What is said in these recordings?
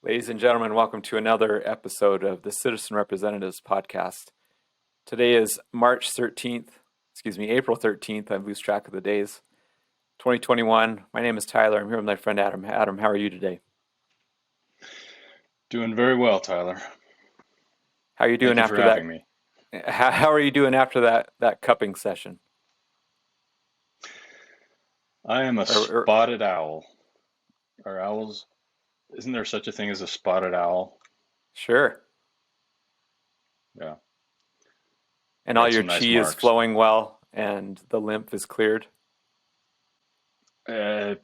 Ladies and gentlemen, welcome to another episode of the Citizen Representatives podcast. Today is April 13th. I lose track of the days. 2021. My name is Tyler. I'm here with my friend Adam. Adam, how are you today? Doing very well, Tyler. How are you doing Thank you for after that? having me. How are you doing after that cupping session? I am a Or spotted owl. Are owls, isn't there such a thing as a spotted owl? sure. Yeah, And I all got your some nice chi is marks. flowing well, and the lymph is cleared. Uh,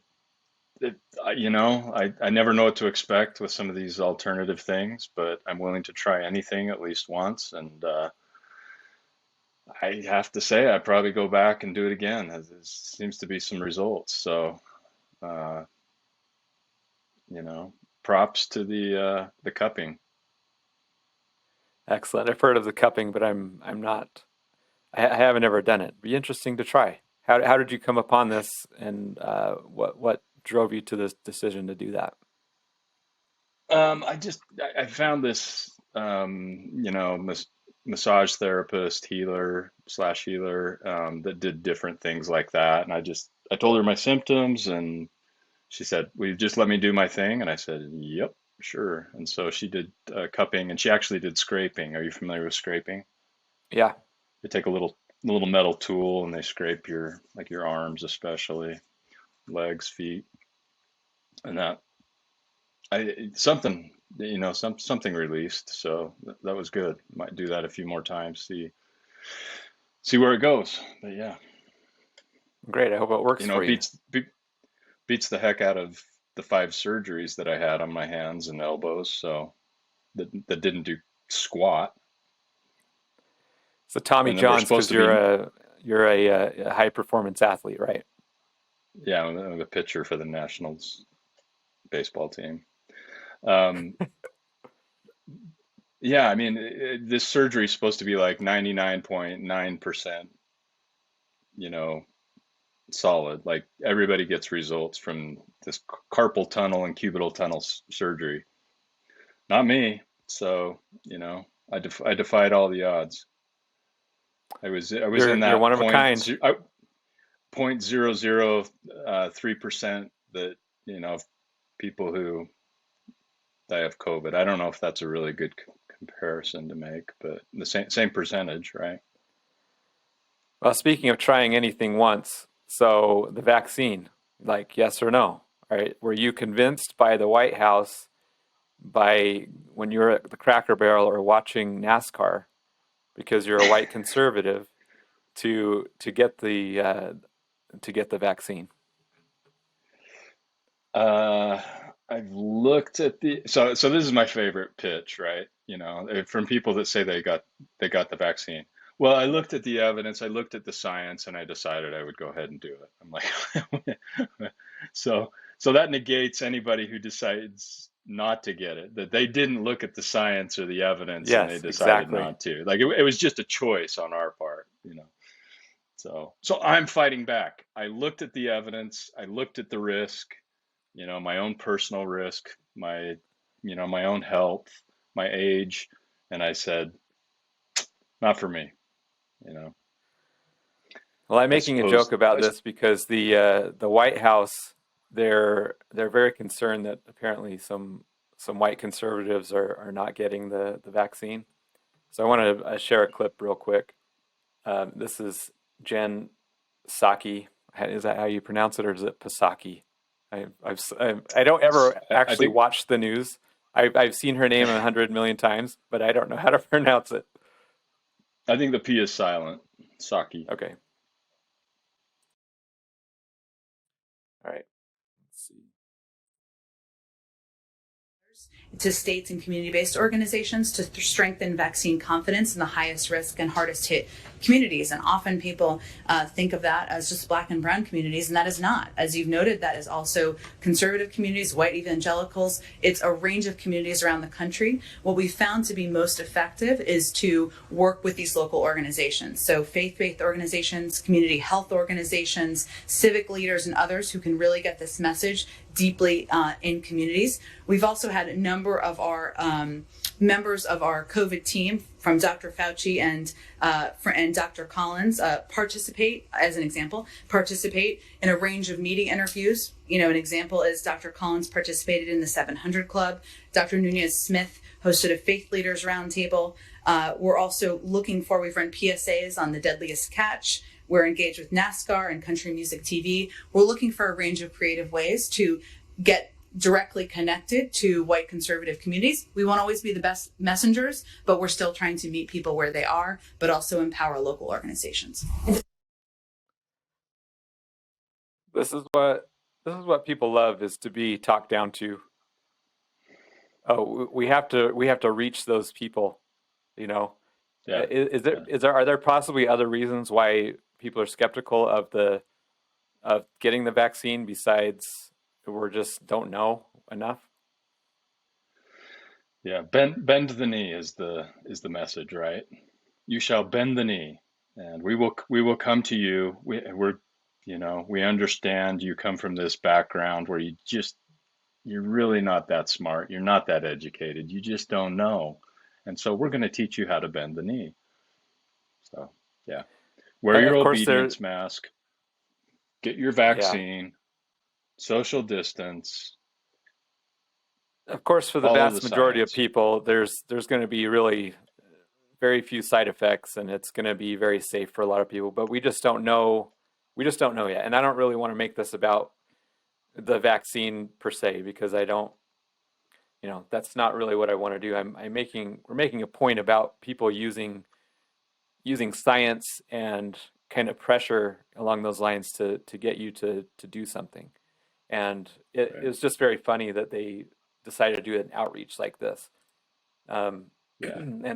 I never know what to expect with some of these alternative things, but I'm willing to try anything at least once. And I have to say, I'd probably go back and do it again, as there seems to be some results. So, uh, you know, props to the cupping. Excellent. I've heard of the cupping, but I'm not. I haven't ever done it. Be interesting to try. How did you come upon this, and what drove you to this decision to do that? I found this, massage therapist, healer slash healer, that did different things like that. And I told her my symptoms, and she said, "Will you just let me do my thing?" And I said, "Yep, sure." And so she did cupping, and she actually did scraping. Are you familiar with scraping? Yeah, They take a little metal tool and they scrape your arms, especially legs, feet, and that something something released, so that was good. Might do that a few more times, see where it goes. But yeah, great. I hope it works for it you. beats the heck out of the 5 surgeries that I had on my hands and elbows, so that didn't do squat. So Tommy And then we're John's supposed because to be, you're a high performance athlete, right? yeah, I'm the pitcher for the Nationals baseball team. Um, yeah, I mean, this surgery is supposed to be like 99.9%, you know, solid. Like everybody gets results from this carpal tunnel and cubital tunnel surgery. Not me. So, I defied all the odds. I was in You're that one of a kind. 0.003% that, of people who die of COVID. I don't know if that's a really good comparison to make, but the same percentage, right? Well, speaking of trying anything once, so the vaccine, like yes or no, right? Were you convinced by the White House by when you were at the Cracker Barrel or watching NASCAR because you're a white conservative to get the vaccine? Uh, I've looked at so this is my favorite pitch, right? From people that say they got the vaccine. Well, I looked at the evidence, I looked at the science, and I decided I would go ahead and do it. I'm like, so so that negates anybody who decides not to get it, that they didn't look at the science or the evidence and they Yes, decided exactly. not to. Like it was just a choice on our part. So I'm fighting back. I looked at the evidence, I looked at the risk, my own personal risk, my own health, my age, and I said, not for me, you know. Well, I'm I making a suppose joke about this because the White House they're very concerned that apparently some white conservatives are not getting the vaccine. So I want to share a clip real quick. This is Jen Psaki. Is that how you pronounce it, or is it Psaki? I don't ever I actually think watch the news. I've seen her name 100 million times, but I don't know how to pronounce it. I think the P is silent. Saki. Okay, all right. Let's see. To states and community based organizations to strengthen vaccine confidence in the highest risk and hardest hit communities. And often people think of that as just Black and brown communities, and that is not. As you've noted, that is also conservative communities, white evangelicals. It's a range of communities around the country. What we found to be most effective is to work with these local organizations. So faith-based organizations, community health organizations, civic leaders, and others who can really get this message deeply in communities. We've also had a number of our members of our COVID team, from Dr. Fauci and Dr. Collins, participate in a range of media interviews. You know, an example is Dr. Collins participated in the 700 Club. Dr. Nunez-Smith hosted a faith leaders roundtable. We're also we've run PSAs on the deadliest catch. We're engaged with NASCAR and Country Music TV. We're looking for a range of creative ways to get directly connected to white conservative communities. We won't always be the best messengers, but we're still trying to meet people where they are, but also empower local organizations. This is what people love, is to be talked down to. Oh, we have to reach those people, you know. Yeah. Are there possibly other reasons why people are skeptical of getting the vaccine besides we just don't know enough? Yeah, bend the knee is the message, right? You shall bend the knee, and we will come to you. We understand you come from this background where you're really not that smart. You're not that educated. You just don't know. And so we're going to teach you how to bend the knee. So, yeah. Wear your obedience mask, get your vaccine, social distance. Of course, for the vast majority of people, there's going to be really very few side effects, and it's going to be very safe for a lot of people, but we just don't know. We just don't know yet. And I don't really want to make this about the vaccine per se, because I don't, that's not really what I want to do. We're making a point about people using science and kind of pressure along those lines to get you to do something. And it was just very funny that they decided to do an outreach like this. And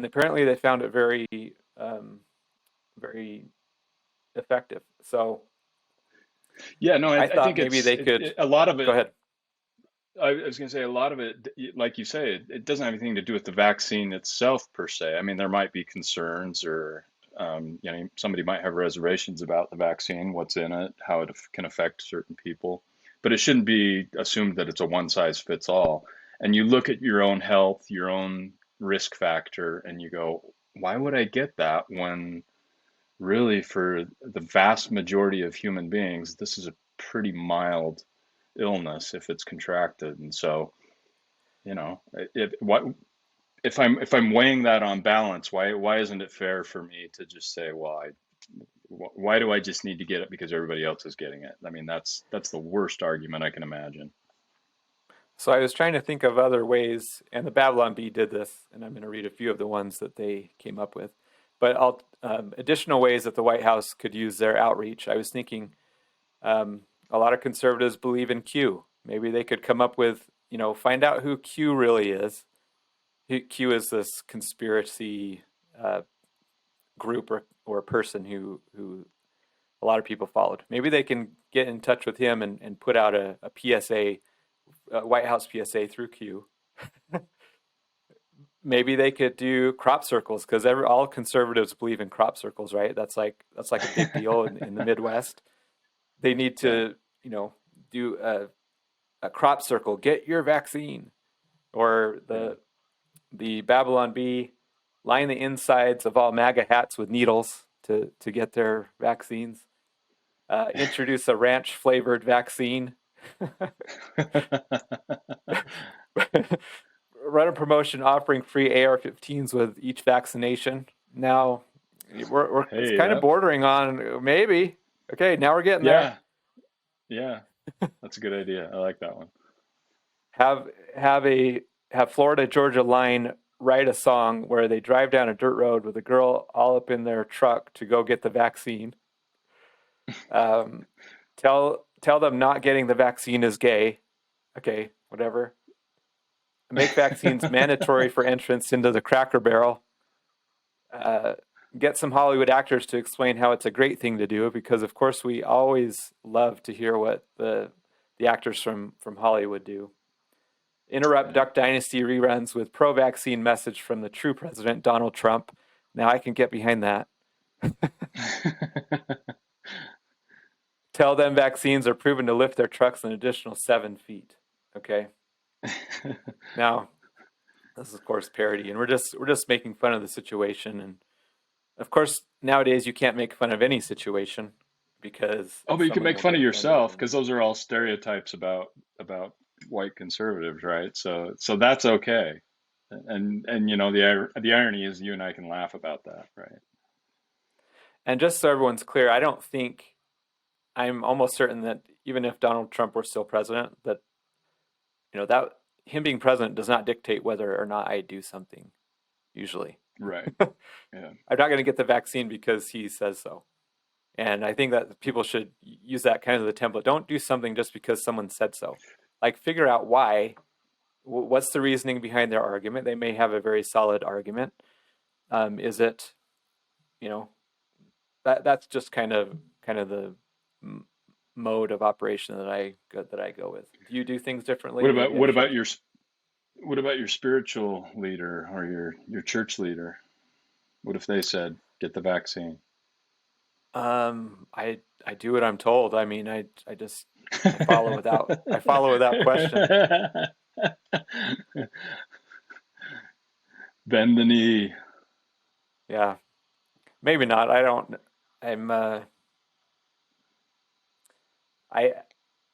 apparently they found it very, very effective. So I thought think maybe they could. a lot of it. Go ahead. I was going to say a lot of it, like you say, it doesn't have anything to do with the vaccine itself per se. I mean, there might be concerns, or somebody might have reservations about the vaccine, what's in it, how it can affect certain people, but it shouldn't be assumed that it's a one size fits all. And you look at your own health, your own risk factor, and you go, why would I get that when really for the vast majority of human beings, this is a pretty mild illness if it's contracted. And so, if I'm weighing that on balance, why isn't it fair for me to just say, well, why do I just need to get it because everybody else is getting it? I mean, that's the worst argument I can imagine. So I was trying to think of other ways, and the Babylon Bee did this, and I'm going to read a few of the ones that they came up with. But additional ways that the White House could use their outreach. I was thinking a lot of conservatives believe in Q. Maybe they could come up with, find out who Q really is. Q is this conspiracy group or person who a lot of people followed. Maybe they can get in touch with him and put out a PSA, a White House PSA through Q. Maybe they could do crop circles, because all conservatives believe in crop circles, right? That's like a big deal in the Midwest. They need to, do a crop circle. Get your vaccine, or the Babylon Bee line the insides of all MAGA hats with needles to get their vaccines. Introduce a ranch flavored vaccine. Run a promotion offering free AR-15s with each vaccination. Now it's kind of bordering on maybe. Okay, now we're getting there. Yeah, that's a good idea. I like that one. Have Florida Georgia Line write a song where they drive down a dirt road with a girl all up in their truck to go get the vaccine. Tell them not getting the vaccine is gay. Okay, whatever. Make vaccines mandatory for entrance into the Cracker Barrel. get some Hollywood actors to explain how it's a great thing to do, because of course we always love to hear what the actors from Hollywood do. Interrupt Duck Dynasty reruns with pro-vaccine message from the true president, Donald Trump. Now I can get behind that. Tell them vaccines are proven to lift their trucks an additional 7 feet. Okay. Now, this is of course parody, and we're just making fun of the situation. And of course, nowadays you can't make fun of any situation because Oh, but you can someone make will fun get of offended. yourself because those are all stereotypes about white conservatives, right? So that's okay. And you know the irony is you and I can laugh about that, right? And just so everyone's clear, I'm almost certain that even if Donald Trump were still president, that that him being president does not dictate whether or not I do something. Usually, Right. Yeah. I'm not going to get the vaccine because he says so. And I think that people should use that kind of the template. Don't do something just because someone said so. Like, figure out why. What's the reasoning behind their argument? They may have a very solid argument. Is it, that's just kind of the mode of operation that I go with. Do you do things differently? What about your spiritual leader or your church leader? What if they said get the vaccine? I do what I'm told. I mean, I follow without question. Bend the knee. Yeah, maybe not. I'm I'm a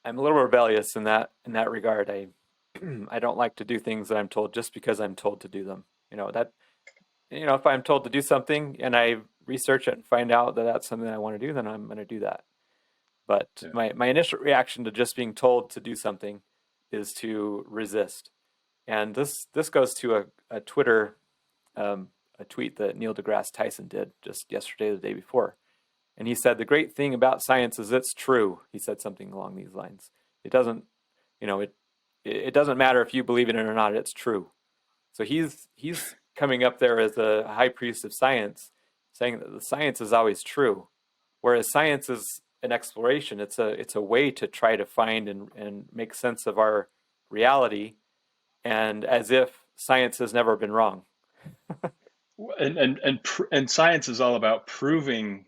little rebellious in that regard. I don't like to do things that I'm told just because I'm told to do them. If I'm told to do something and I research it and find out that that's something I want to do, then I'm going to do that. But Yeah. my initial reaction to just being told to do something is to resist. And this goes to a Twitter a tweet that Neil deGrasse Tyson did just yesterday or the day before. And he said, the great thing about science is it's true. He said something along these lines. It doesn't, it doesn't matter if you believe in it or not, it's true. So he's coming up there as a high priest of science, saying that the science is always true. Whereas science is an exploration. It's a way to try to find and make sense of our reality, and as if science has never been wrong. And science is all about proving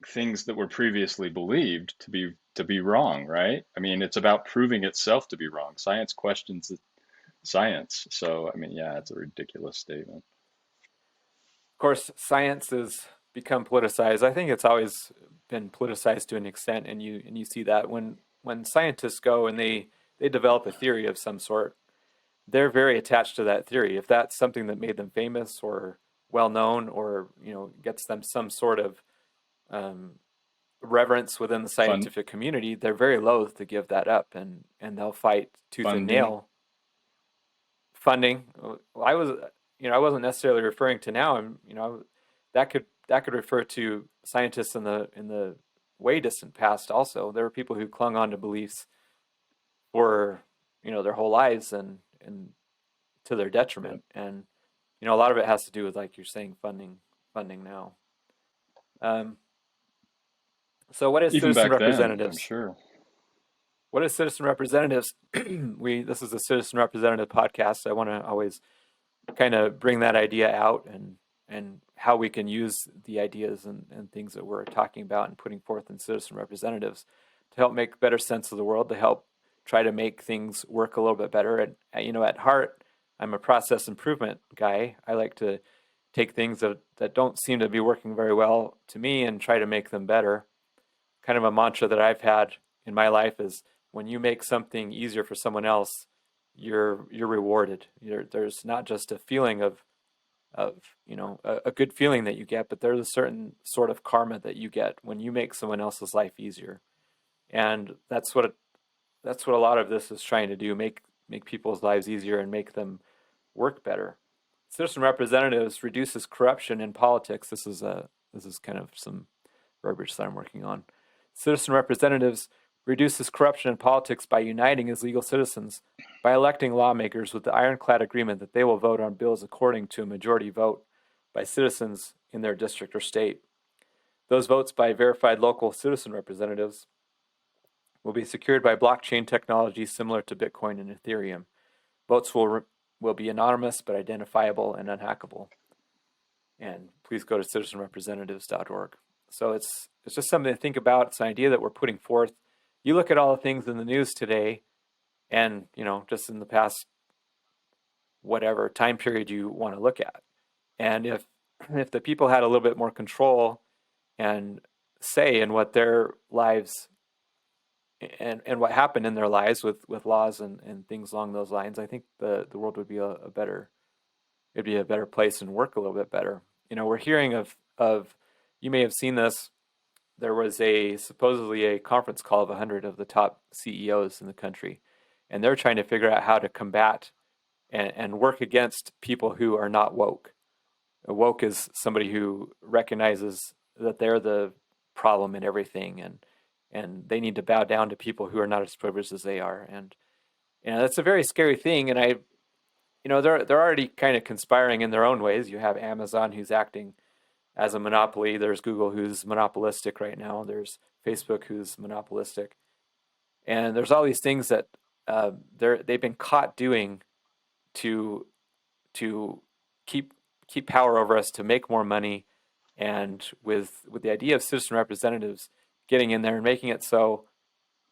things that were previously believed to be wrong, right? I mean, it's about proving itself to be wrong. Science questions science. So, I mean, yeah, it's a ridiculous statement. Of course, science has become politicized. I think it's always been politicized to an extent, and you see that when scientists go and they develop a theory of some sort, they're very attached to that theory. If that's something that made them famous or well known, or gets them some sort of reverence within the scientific community, they're very loath to give that up, and they'll fight tooth and nail. Funding. I wasn't necessarily referring to now. That could refer to scientists in the way distant past. Also, there were people who clung on to beliefs for their whole lives and to their detriment. And a lot of it has to do with, like you're saying, funding now. So what is Even citizen back representatives? then, I'm sure. What is citizen representatives? This is a citizen representative podcast. I want to always kind of bring that idea out and how we can use the ideas and things that we're talking about and putting forth in citizen representatives to help make better sense of the world, to help try to make things work a little bit better. And at heart, I'm a process improvement guy. I like to take things that don't seem to be working very well to me and try to make them better. Kind of a mantra that I've had in my life is, when you make something easier for someone else, you're rewarded. There's not just a feeling of a good feeling that you get, but there's a certain sort of karma that you get when you make someone else's life easier. And that's what a lot of this is trying to do: make people's lives easier and make them work better. Citizen representatives reduces corruption in politics. This is kind of some verbiage that I'm working on. Citizen representatives reduces corruption in politics by uniting as legal citizens, by electing lawmakers with the iron-clad agreement that they will vote on bills according to a majority vote, by citizens in their district or state. Those votes by verified local citizen representatives will be secured by blockchain technology similar to Bitcoin and Ethereum. Votes will be anonymous but identifiable and unhackable. And please go to citizenrepresentatives.org. So it's just something to think about. It's an idea that we're putting forth. You look at all the things in the news today, and just in the past whatever time period you want to look at, and if the people had a little bit more control and say in what their lives and what happened in their lives with laws and things along those lines, I think the world would be a better place and work a little bit better. We're hearing of you may have seen this. There was supposedly a conference call of 100 of the top CEOs in the country, and they're trying to figure out how to combat and work against people who are not woke. Woke is somebody who recognizes that they're the problem in everything, and they need to bow down to people who are not as privileged as they are. And that's a very scary thing. And they're already kind of conspiring in their own ways. You have Amazon, who's acting as a monopoly. There's Google, who's monopolistic right now. There's Facebook, who's monopolistic. And there's all these things that they've been caught doing to keep power over us, to make more money. And with the idea of citizen representatives getting in there and making it so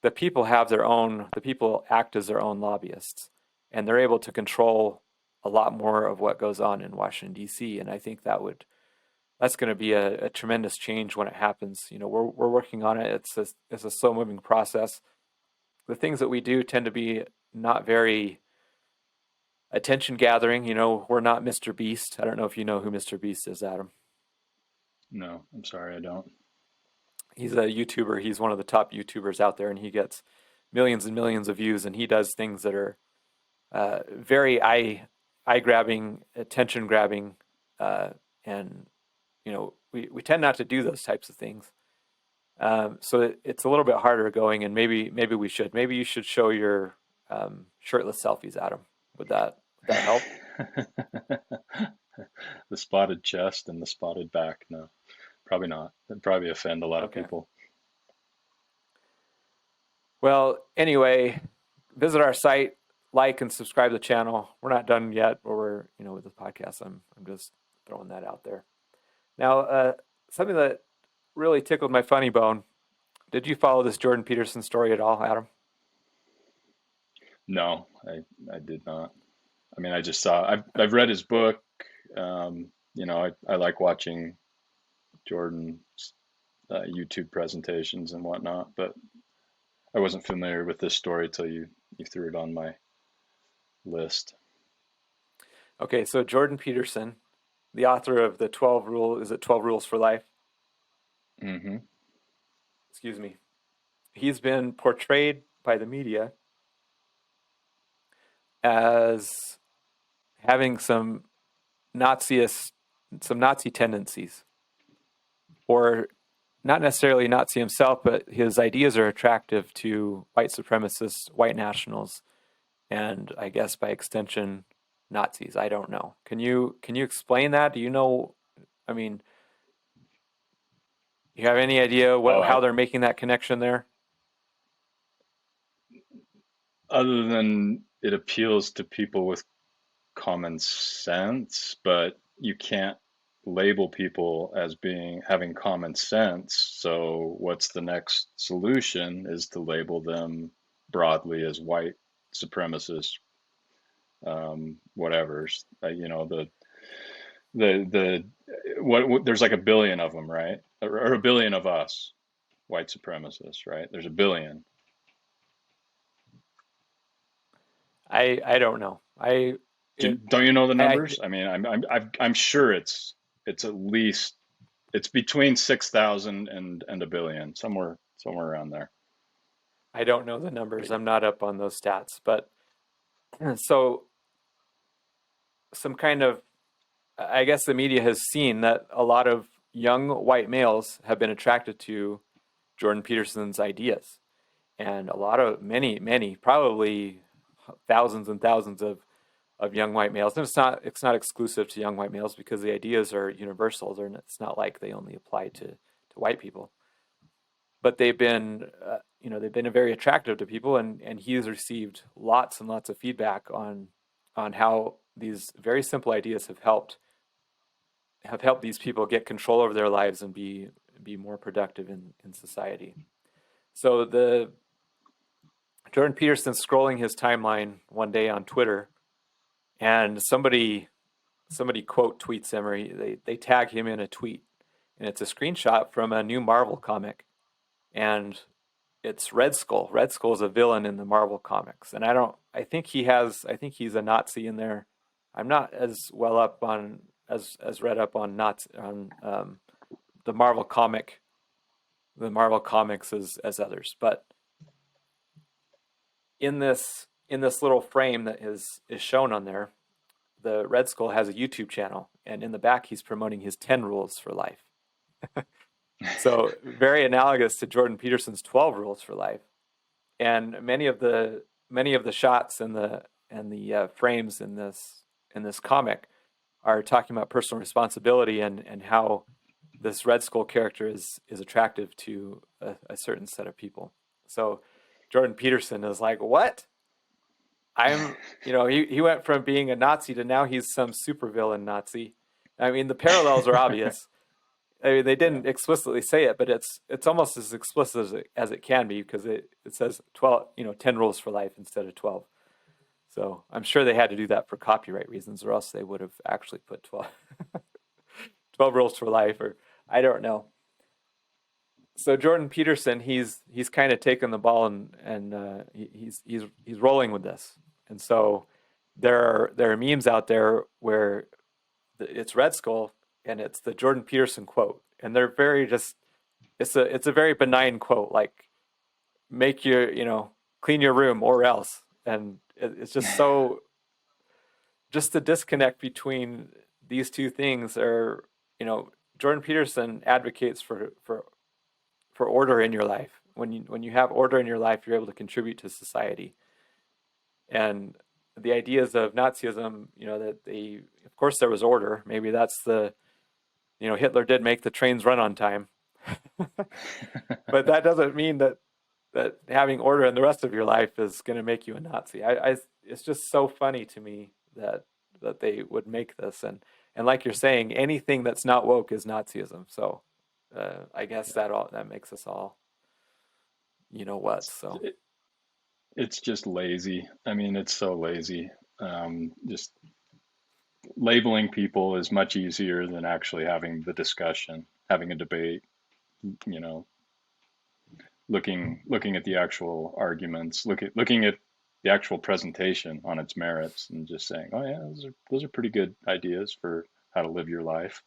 the people act as their own lobbyists, and they're able to control a lot more of what goes on in Washington, D.C. And I think that's going to be a tremendous change when it happens. We're working on it. It's a slow moving process. The things that we do tend to be not very attention gathering. We're not Mr. Beast. I don't know if you know who Mr. Beast is, Adam. No, I'm sorry, I don't. He's a YouTuber. He's one of the top YouTubers out there, and he gets millions and millions of views, and he does things that are very eye-grabbing, attention-grabbing, and we tend not to do those types of things. So it's a little bit harder going, and maybe we should. Maybe you should show your shirtless selfies, Adam. Would that help? The spotted chest and the spotted back. No, probably not. That'd probably offend a lot of people. Well, anyway, visit our site, like and subscribe to the channel. We're not done yet, but we're with the podcast. I'm just throwing that out there. Now, something that really tickled my funny bone. Did you follow this Jordan Peterson story at all, Adam? No, I did not. I mean, I just saw. I've read his book. I like watching Jordan's YouTube presentations and whatnot, but I wasn't familiar with this story till you threw it on my list. Okay, so Jordan Peterson, the author of the 12 Rules for Life? Mm-hmm. Excuse me. He's been portrayed by the media as having some Nazi tendencies, or not necessarily Nazi himself, but his ideas are attractive to white supremacists, white nationals, and I guess by extension, Nazis. I don't know. Can you explain that? Do you know? I mean, you have any idea how they're making that connection there? Other than it appeals to people with common sense, but you can't label people as having common sense. So what's the next solution is to label them broadly as white supremacists, whatever's, there's like a billion of them, right? Or a billion of us, white supremacists, right? There's a billion. I don't know. Don't you know the numbers? I mean, I'm sure it's at least, it's between 6,000 and a billion, somewhere around there. I don't know the numbers. I'm not up on those stats, but so some kind of, I guess the media has seen that a lot of young white males have been attracted to Jordan Peterson's ideas, and many, probably thousands and thousands of of young white males. And it's not exclusive to young white males because the ideas are universal. It's not like they only apply to white people. But they've been they've been very attractive to people, and he's received lots and lots of feedback on how these very simple ideas have helped these people get control over their lives and be more productive in society. So Jordan Peterson's scrolling his timeline one day on Twitter, and somebody quote tweets him, or they tag him in a tweet, and it's a screenshot from a new Marvel comic, and it's Redskull. Redskull is a villain in the Marvel comics, and I think he's a Nazi in there. I'm not as well up on as read up on the Marvel comics as others, but in this little frame that is shown on there, the Redskull has a YouTube channel, and in the back he's promoting his 10 rules for life. So very analogous to Jordan Peterson's 12 rules for life. And many of the shots and the frames in this comic are talking about personal responsibility and how this Redskull character is attractive to a certain set of people. So Jordan Peterson is like, what? He went from being a Nazi to now he's some supervillain Nazi. I mean, the parallels are obvious. I mean, they didn't explicitly say it, but it's almost as explicit as it can be, because it says 10 rules for life instead of 12. So I'm sure they had to do that for copyright reasons, or else they would have actually put 12 rules for life, or I don't know. So Jordan Peterson, he's kind of taken the ball and he's rolling with this. And so there are memes out there where it's Redskull and it's the Jordan Peterson quote, and they're very it's a very benign quote, like make your clean your room or else, and it's just so just the disconnect between these two things are Jordan Peterson advocates for order in your life. When you have order in your life, you're able to contribute to society. And the ideas of Nazism, that of course there was order. Maybe that's Hitler did make the trains run on time. But that doesn't mean that having order in the rest of your life is going to make you a Nazi. It's just so funny to me that they would make this. And like you're saying, anything that's not woke is Nazism. So I guess that makes us all, what? So it's just lazy. I mean, it's so lazy. Just labeling people is much easier than actually having the discussion, having a debate. Looking at the actual arguments, looking at the actual presentation on its merits, and just saying, oh yeah, those are pretty good ideas for how to live your life.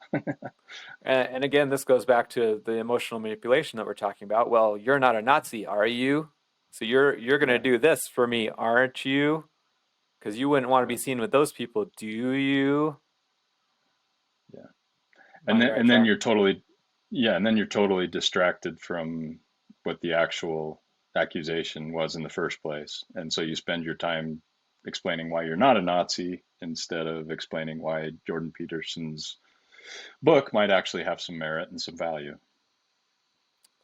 And again, this goes back to the emotional manipulation that we're talking about. Well, you're not a Nazi, are you? So you're going to do this for me, aren't you? Because you wouldn't want to be seen with those people, do you? Yeah. And then you're totally distracted from what the actual accusation was in the first place. And so you spend your time explaining why you're not a Nazi instead of explaining why Jordan Peterson's book might actually have some merit and some value.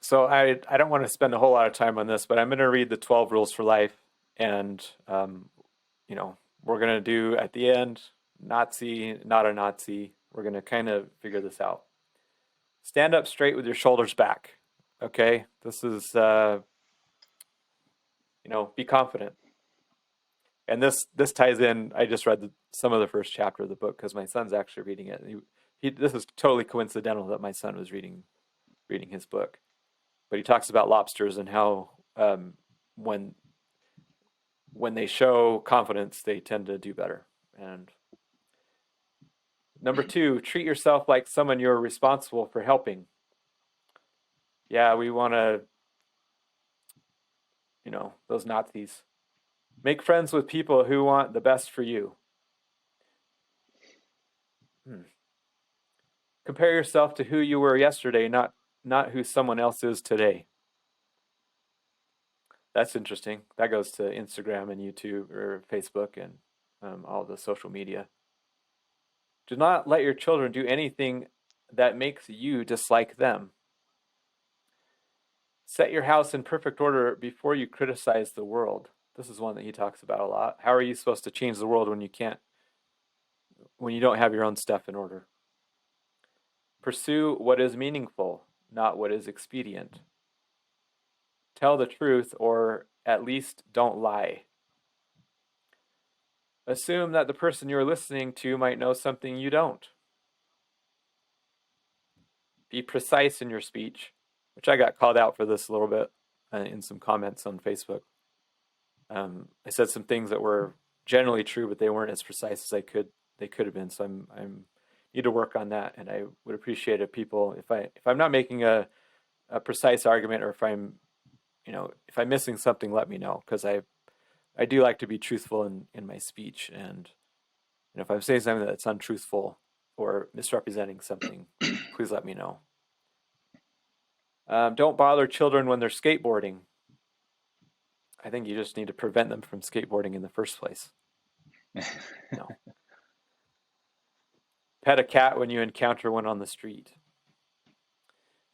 So I don't want to spend a whole lot of time on this, but I'm going to read the 12 rules for life, and we're going to do at the end, Nazi, not a Nazi. We're going to kind of figure this out. Stand up straight with your shoulders back. Okay, this is be confident. And this ties in. I just read some of the first chapter of the book because my son's actually reading it. This is totally coincidental that my son was reading his book. But he talks about lobsters and how when they show confidence, they tend to do better. And number 2, treat yourself like someone you're responsible for helping. Yeah, we want to, those Nazis. Make friends with people who want the best for you. Compare yourself to who you were yesterday, not who someone else is today. That's interesting. That goes to Instagram and YouTube or Facebook, and all the social media. Do not let your children do anything that makes you dislike them. Set your house in perfect order before you criticize the world. This is one that he talks about a lot. How are you supposed to change the world when you don't have your own stuff in order? Pursue what is meaningful, not what is expedient. Tell the truth, or at least don't lie. Assume that the person you're listening to might know something you don't. Be precise in your speech, which I got called out for this a little bit in some comments on Facebook. I said some things that were generally true, but they weren't as precise as they could have been. So I'm need to work on that, and I would appreciate if people, if I'm not making a precise argument, or if I'm missing something, let me know, because I do like to be truthful in my speech, and if I'm saying something that's untruthful or misrepresenting something, please let me know. Don't bother children when they're skateboarding. I think you just need to prevent them from skateboarding in the first place. No. Pet a cat when you encounter one on the street.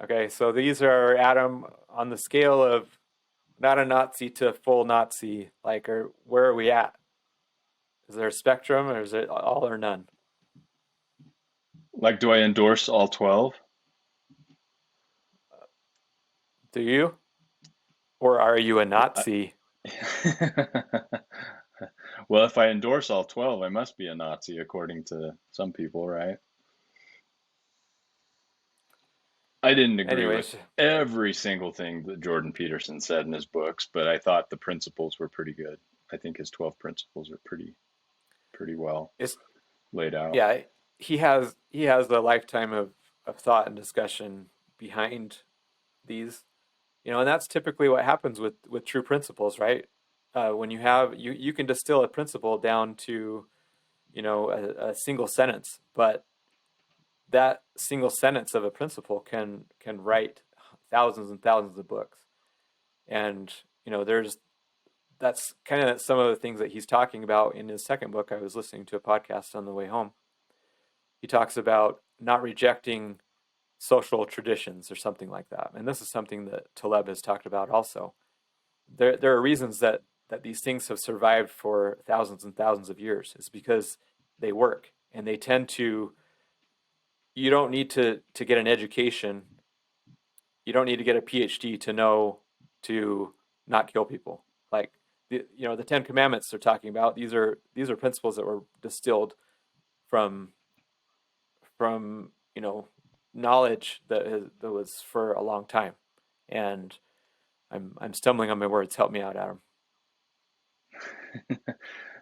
Okay, so these are, Adam, on the scale of not a Nazi to full Nazi. Like, where are we at? Is there a spectrum, or is it all or none? Like, do I endorse all 12? Do you? Or are you a Nazi? Well, if I endorse all 12, I must be a Nazi, according to some people, right? I didn't agree Anyways, with every single thing that Jordan Peterson said in his books, but I thought the principles were pretty good. I think his 12 principles are pretty well it's laid out. yeah, he has a lifetime of thought and discussion behind these, and that's typically what happens with true principles, right? When you can distill a principle down to a single sentence, but that single sentence of a principle can write thousands and thousands of books. And that's kind of some of the things that he's talking about in his second book. I was listening to a podcast on the way home. He talks about not rejecting social traditions or something like that. And this is something that Taleb has talked about also. There are reasons that these things have survived for thousands and thousands of years. It's because they work, and they tend to. You don't need to get an education. You don't need to get a PhD to know to not kill people. Like the Ten Commandments they're talking about. These are principles that were distilled from knowledge that was for a long time. And I'm stumbling on my words. Help me out, Adam.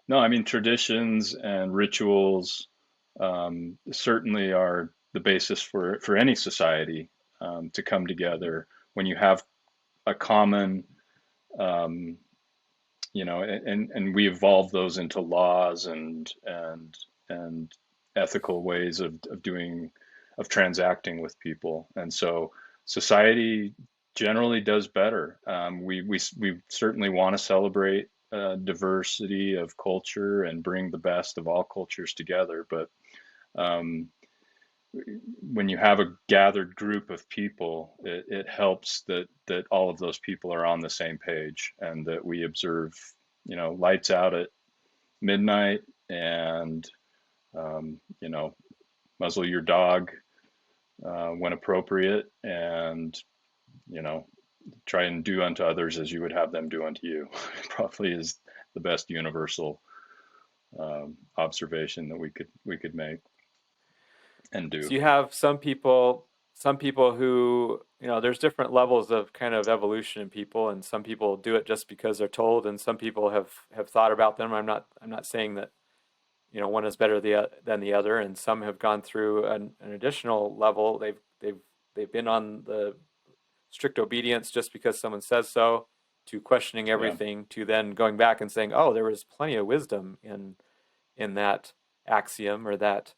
No, I mean, traditions and rituals certainly are the basis for any society to come together when you have a common, and we evolve those into laws and ethical ways of transacting with people. And so society generally does better. We certainly want to celebrate diversity of culture and bring the best of all cultures together. But when you have a gathered group of people, it helps that all of those people are on the same page, and that we observe, lights out at midnight, and muzzle your dog when appropriate, and try and do unto others as you would have them do unto you. Probably is the best universal observation that we could make and do. So you have some people who, there's different levels of kind of evolution in people, and some people do it just because they're told, and some people have thought about them. I'm not saying that one is better than the other, and some have gone through an additional level. They've been on the strict obedience just because someone says so, to questioning everything, to then going back and saying, oh, there was plenty of wisdom in that axiom, or that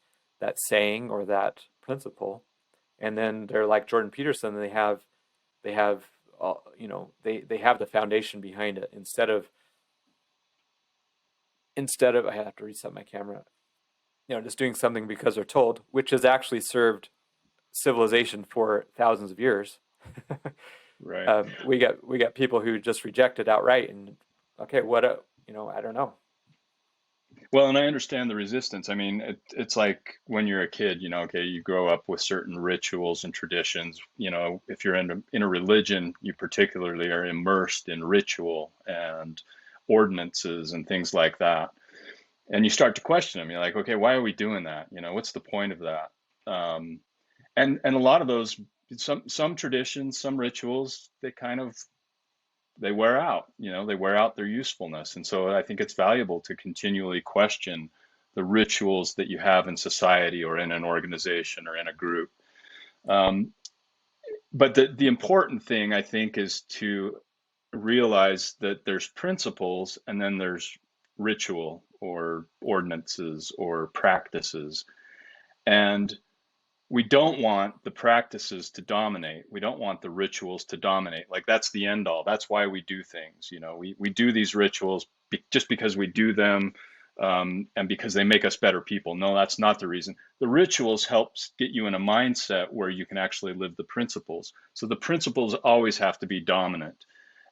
saying, or that principle. And then they're like Jordan Peterson. They have they have the foundation behind it, instead of instead of, I have to reset my camera, just doing something because they're told, which has actually served civilization for thousands of years. Right. We got people who just reject it outright, and okay, I don't know. Well, and I understand the resistance. I mean, it's like when you're a kid, okay, you grow up with certain rituals and traditions. If you're in a religion, you particularly are immersed in ritual and ordinances and things like that. And you start to question them. You're like, okay, why are we doing that? What's the point of that? And a lot of those, some traditions, some rituals, they wear out, they wear out their usefulness. And so I think it's valuable to continually question the rituals that you have in society or in an organization or in a group. But the important thing, I think, is to realize that there's principles and then there's ritual or ordinances or practices. And we don't want the practices to dominate. We don't want the rituals to dominate. Like that's the end all. That's why we do things. We do these rituals just because we do them, and because they make us better people. No, that's not the reason. The rituals helps get you in a mindset where you can actually live the principles. So the principles always have to be dominant,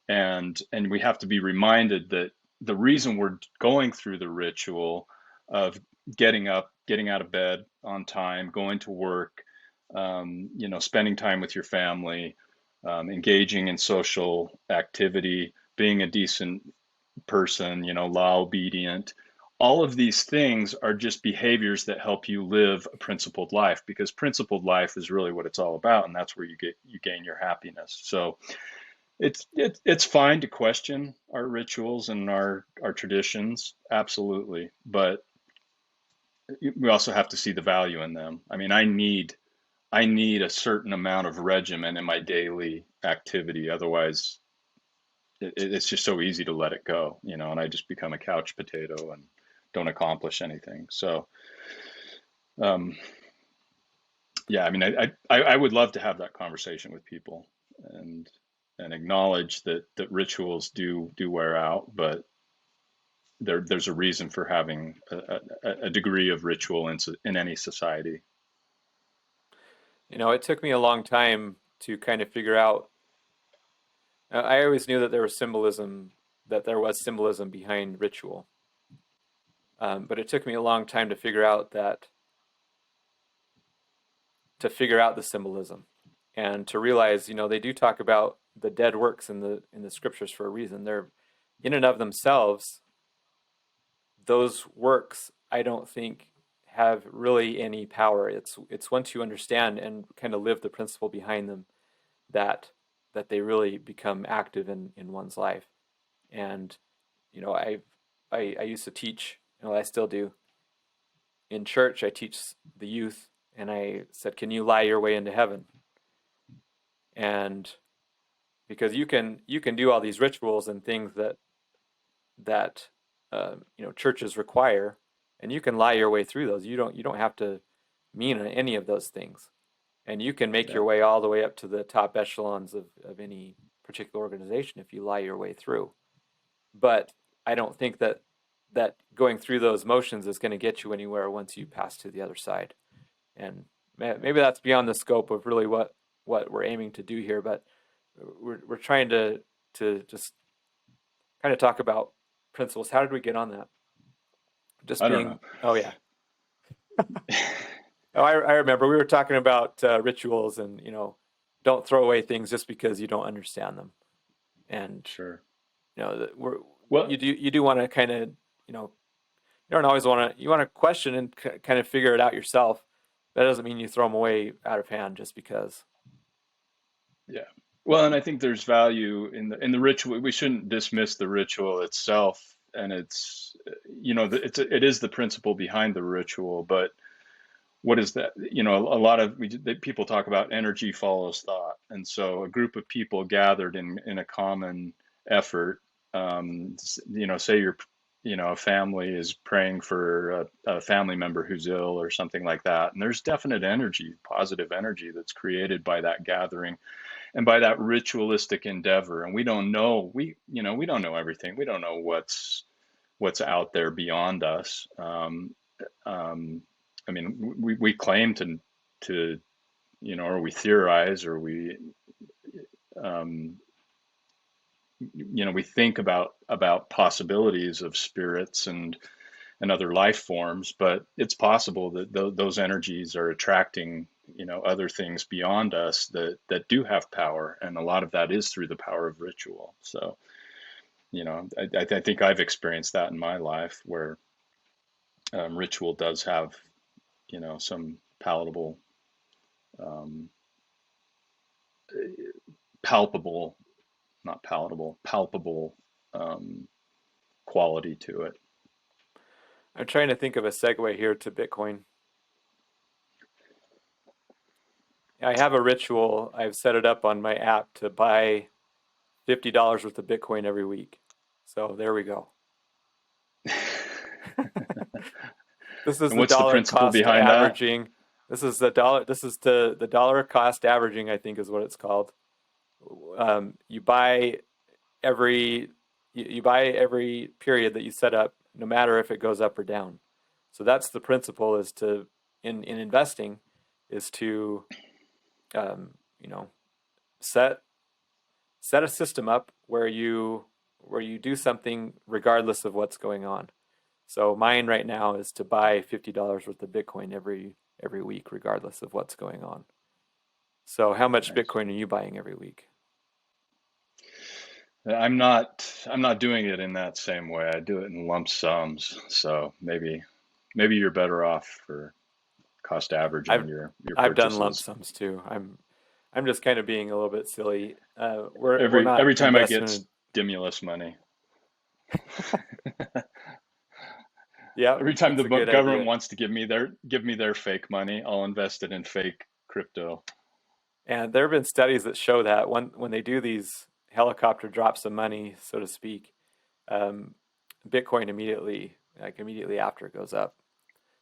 and we have to be reminded that the reason we're going through the ritual of getting up, getting out of bed on time, going to work, spending time with your family, engaging in social activity, being a decent person, law obedient. All of these things are just behaviors that help you live a principled life, because principled life is really what it's all about, and that's where you gain your happiness. So it's fine to question our rituals and our traditions, absolutely, but we also have to see the value in them. I mean, I need a certain amount of regimen in my daily activity. Otherwise, it's just so easy to let it go, and I just become a couch potato and don't accomplish anything. So, yeah, I mean, I would love to have that conversation with people and acknowledge that rituals do wear out, but there's a reason for having a degree of ritual in any society. It took me a long time to kind of figure out. I always knew that there was symbolism behind ritual, but it took me a long time to figure out the symbolism, and to realize, they do talk about the dead works in the scriptures for a reason. They're in and of themselves. Those works, I don't think, have really any power. It's once you understand and kind of live the principle behind them that they really become active in one's life. And I used to teach, I still do. In church, I teach the youth, and I said, "Can you lie your way into heaven?" And because you can do all these rituals and things that churches require, and you can lie your way through those. You don't have to mean any of those things, and you can make your way all the way up to the top echelons of any particular organization if you lie your way through. But I don't think that going through those motions is going to get you anywhere once you pass to the other side. And maybe that's beyond the scope of really what we're aiming to do here, but we're trying to just kind of talk about principles. How did we get on that? I don't know. Oh yeah. I remember we were talking about rituals, and don't throw away things just because you don't understand them. And sure, you do want to kind of you don't always want to question and kind of figure it out yourself. That doesn't mean you throw them away out of hand just because. Yeah. Well, and I think there's value in the ritual. We shouldn't dismiss the ritual itself, and it's it is the principle behind the ritual. But what is that? A lot of people talk about energy follows thought, and so a group of people gathered in a common effort. Say a family is praying for a family member who's ill or something like that, and there's definite energy, positive energy that's created by that gathering and by that ritualistic endeavor. And we don't know everything. We don't know what's what's out there beyond us. I mean, we claim to or we theorize, or um, we think about possibilities of spirits and other life forms, but it's possible that those energies are attracting other things beyond us that do have power, and a lot of that is through the power of ritual. So I think I've experienced that in my life, where ritual does have some palatable, um, palpable, not palatable, palpable quality to it. I'm trying to think of a segue here to Bitcoin. I have a ritual. I've set it up on my app to buy $50 worth of Bitcoin every week. So there we go. This is And the what's the dollar principle cost behind that? averaging. This is the dollar cost averaging, I think is what it's called. You buy every period that you set up, no matter if it goes up or down. So that's the principle, is to in investing, is to set a system up where you do something regardless of what's going on. So mine right now is to buy $50 worth of Bitcoin every week, regardless of what's going on. So how much Nice. Bitcoin are you buying every week? I'm not doing it in that same way. I do it in lump sums. So maybe you're better off for cost averaging I've your I've done lump purchases. sums too. I'm just kind of being a little bit silly. We're not Every time I get investment. stimulus money, Yeah, every time that's the a good government idea. wants to give me their fake money, I'll invest it in fake crypto. And there have been studies that show that when they do these helicopter drops of money, so to speak, um, Bitcoin immediately after it goes up.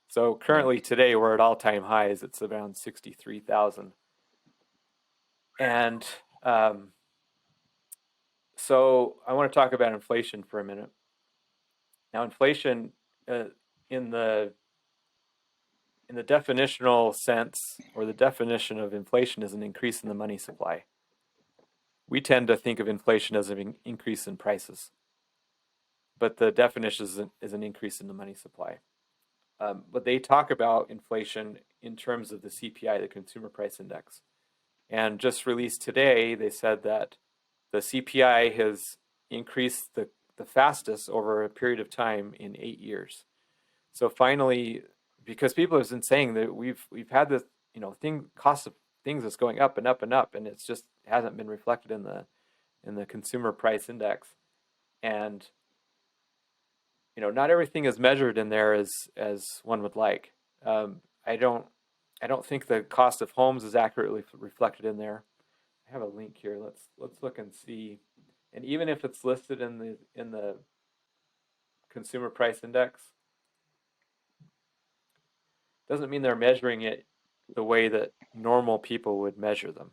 So Yeah. currently today we're at all-time highs. It's around 63,000. And so I want to talk about inflation for a minute. Now, inflation in the definitional sense, or the definition of inflation, is an increase in the money supply. We tend to think of inflation as an increase in prices, but the definition is an increase in the money supply. But they talk about inflation in terms of the CPI, the Consumer Price Index. And just released today, they said that the CPI has increased the fastest over a period of time in 8 years. So finally, because people have been saying that we've had this, cost of things that's going up and up and up, and it's just hasn't been reflected in the Consumer Price Index. And not everything is measured in there as one would like. I don't think the cost of homes is accurately reflected in there. I have a link here. Let's look and see. And even if it's listed in the Consumer Price Index, doesn't mean they're measuring it the way that normal people would measure them.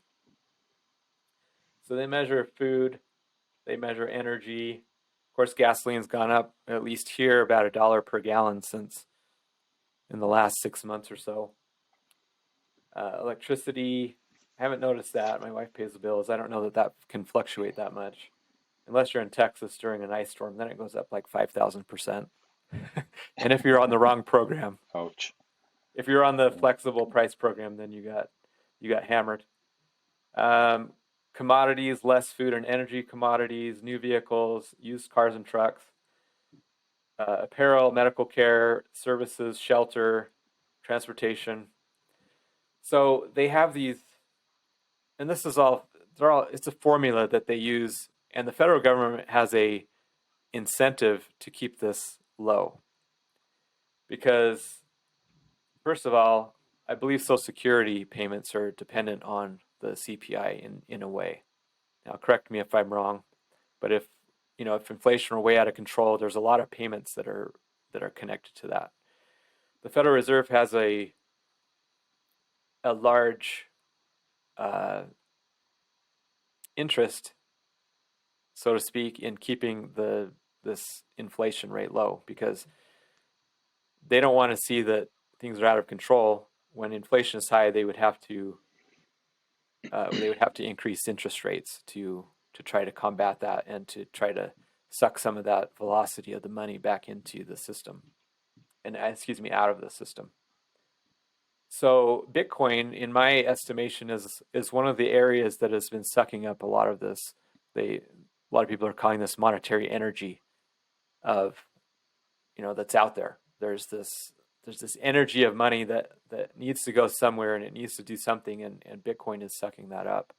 So they measure food, they measure energy. Of course, gasoline's gone up, at least here, about $1 per gallon since in the last 6 months or so. Electricity, I haven't noticed that. My wife pays the bills. I don't know that can fluctuate that much. Unless you're in Texas during an ice storm, then it goes up like 5,000%. And if you're on the wrong program, Ouch. if you're on the flexible price program, then you got hammered. Commodities, less food and energy commodities, new vehicles, used cars and trucks, apparel, medical care, services, shelter, transportation. So they have these, and this is all, it's a formula that they use, and the federal government has a incentive to keep this low. Because, first of all, I believe Social Security payments are dependent on the CPI in a way. Now, correct me if I'm wrong, but if inflation were way out of control, there's a lot of payments that are connected to that. The Federal Reserve has a large interest, so to speak, in keeping the this inflation rate low, because they don't want to see that things are out of control. When inflation is high, they would have to increase interest rates to try to combat that and to try to suck some of that velocity of the money back into the system, and out of the system. So Bitcoin, in my estimation, is one of the areas that has been sucking up a lot of this. A lot of people are calling this monetary energy of, that's out there. There's this energy of money that needs to go somewhere, and it needs to do something, and Bitcoin is sucking that up.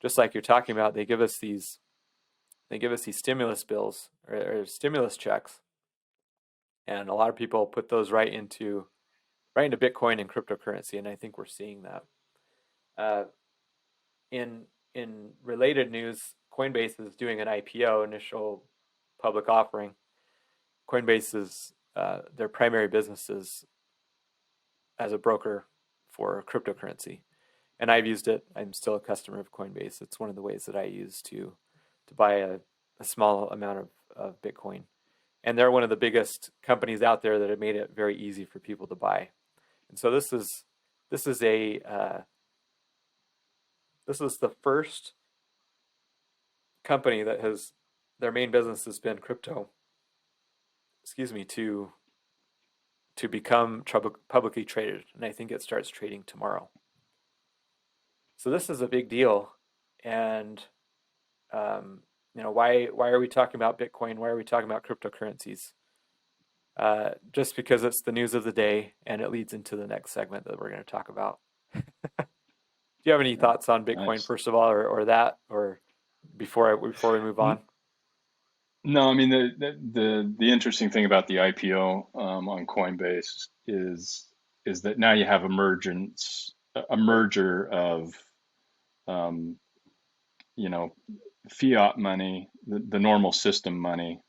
Just like you're talking about, they give us these stimulus bills or stimulus checks, and a lot of people put those right into Bitcoin and cryptocurrency, and I think we're seeing that. In related news, Coinbase is doing an IPO, initial public offering. Coinbase is their primary business is as a broker for cryptocurrency, and I've used it. I'm still a customer of Coinbase. It's one of the ways that I use to buy a small amount of Bitcoin, and they're one of the biggest companies out there that have made it very easy for people to buy. And so this is the first company that has their main business has been crypto. To become publicly traded, and I think it starts trading tomorrow. So this is a big deal, and why are we talking about Bitcoin? Why are we talking about cryptocurrencies? Just because it's the news of the day, and it leads into the next segment that we're going to talk about. Do you have any thoughts on Bitcoin, Nice. first of all, or before we move on? No, I mean the interesting thing about the IPO on Coinbase is that now you have a merger of fiat money, the normal system money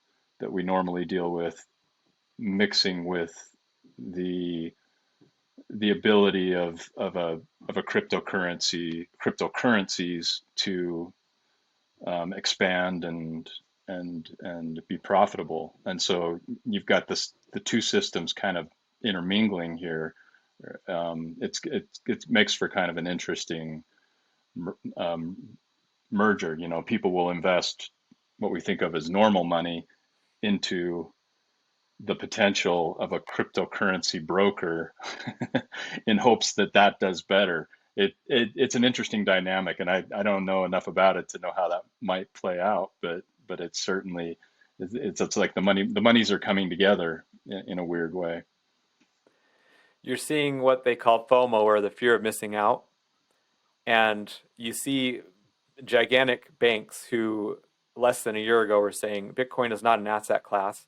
that we normally deal with, mixing with the ability of a cryptocurrencies to expand and be profitable. And so you've got the two systems kind of intermingling here. It makes for kind of an interesting merger. People will invest what we think of as normal money into the potential of a cryptocurrency broker in hopes that does better. It's an interesting dynamic, and I don't know enough about it to know how that might play out, but it's certainly it's like the monies are coming together in a weird way. You're seeing what they call FOMO, or the fear of missing out, and you see gigantic banks who less than a year ago were saying Bitcoin is not an asset class.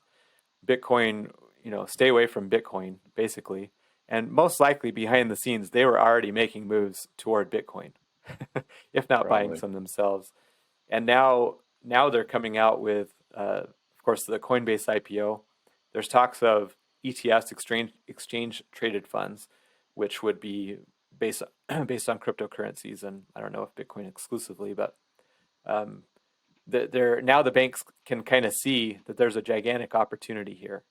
Bitcoin, stay away from Bitcoin, basically. And most likely behind the scenes, they were already making moves toward Bitcoin, if not buying some themselves. And now they're coming out with, of course, the Coinbase IPO. There's talks of ETFs, exchange traded funds, which would be based on cryptocurrencies, and I don't know if Bitcoin exclusively, but now the banks can kind of see that there's a gigantic opportunity here,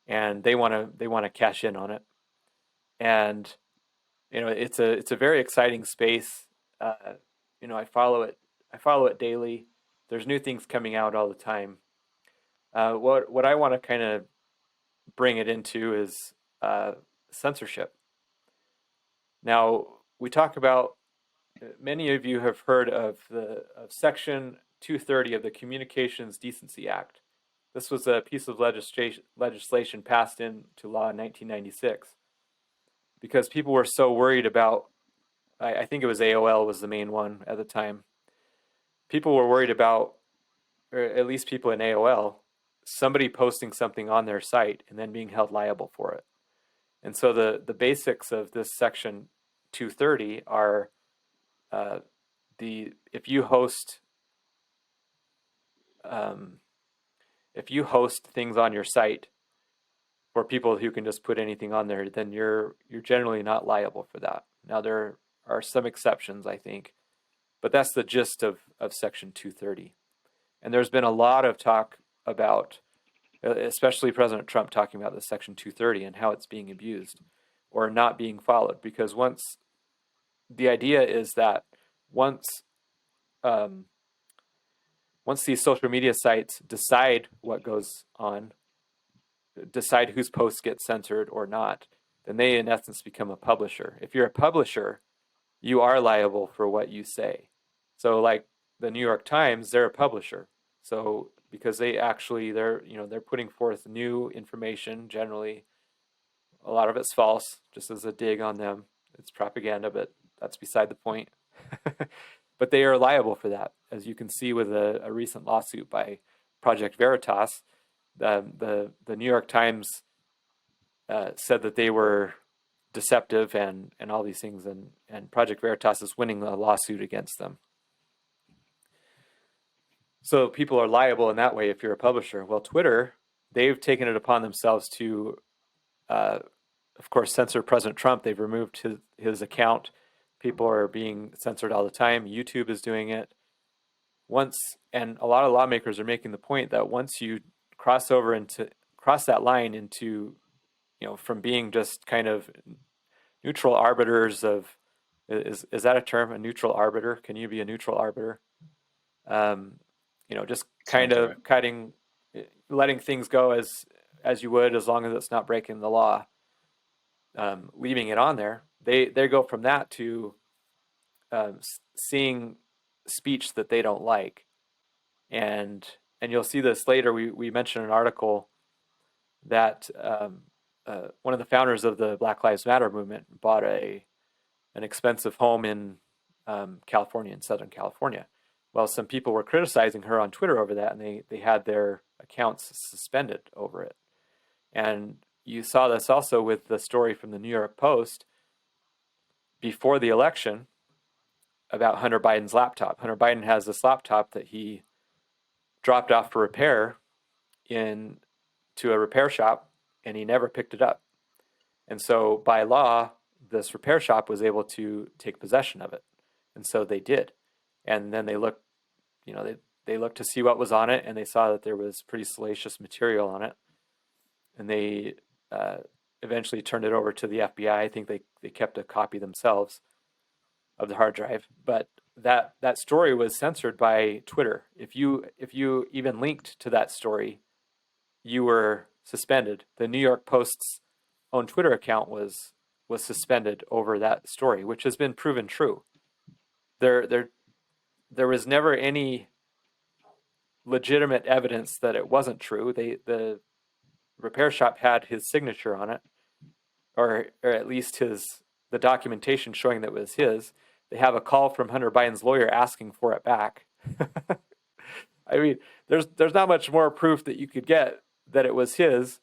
and they want to cash in on it. And it's a very exciting space. I follow it daily. There's new things coming out all the time. What I want to kind of bring it into is censorship. Now, we talk about, many of you have heard of Section 230 of the Communications Decency Act. This was a piece of legislation passed into law in 1996 because people were so worried about, I think it was AOL was the main one at the time. People were worried about, or at least people in AOL, somebody posting something on their site and then being held liable for it. And so the basics of this Section 230 are if you host things on your site for people who can just put anything on there, then you're generally not liable for that. Now there are some exceptions, I think, but that's the gist of Section 230. And there's been a lot of talk about especially President Trump talking about the Section 230 and how it's being abused or not being followed. Because the idea is that once um, once these social media sites decide what goes on, decide whose posts get censored or not, then they in essence become a publisher. If you're a publisher, you are liable for what you say. So like the New York Times, they're a publisher. So because they're putting forth new information, generally a lot of it's false, just as a dig on them. It's propaganda, but that's beside the point. But they are liable for that, as you can see with a recent lawsuit by Project Veritas. The New York Times said that they were deceptive and all these things, and Project Veritas is winning a lawsuit against them. So people are liable in that way if you're a publisher. Well, Twitter, they've taken it upon themselves to, of course, censor President Trump. They've removed his account. People are being censored all the time. YouTube is doing it. And a lot of lawmakers are making the point that once you cross that line into, from being just kind of neutral arbiters of, is that a term, a neutral arbiter? Can you be a neutral arbiter? Just kind Sounds of right. letting things go as you would, as long as it's not breaking the law, leaving it on there. They go from that to seeing speech that they don't like, and you'll see this later. We mentioned an article that one of the founders of the Black Lives Matter movement bought an expensive home in California, in Southern California. Well, some people were criticizing her on Twitter over that, and they had their accounts suspended over it. And you saw this also with the story from the New York Post before the election about Hunter Biden's laptop. Hunter Biden has this laptop that he dropped off for repair to a repair shop, and he never picked it up. And so by law, this repair shop was able to take possession of it. And so they did. And then they looked, they looked to see what was on it, and they saw that there was pretty salacious material on it. And they eventually turned it over to the FBI. I think they kept a copy themselves of the hard drive. But that story was censored by Twitter. If you even linked to that story, you were suspended. The New York Post's own Twitter account was suspended over that story, which has been proven true. There was never any legitimate evidence that it wasn't true. The repair shop had his signature on it, or at least the documentation showing that it was his. They have a call from Hunter Biden's lawyer asking for it back. I mean, there's not much more proof that you could get that it was his,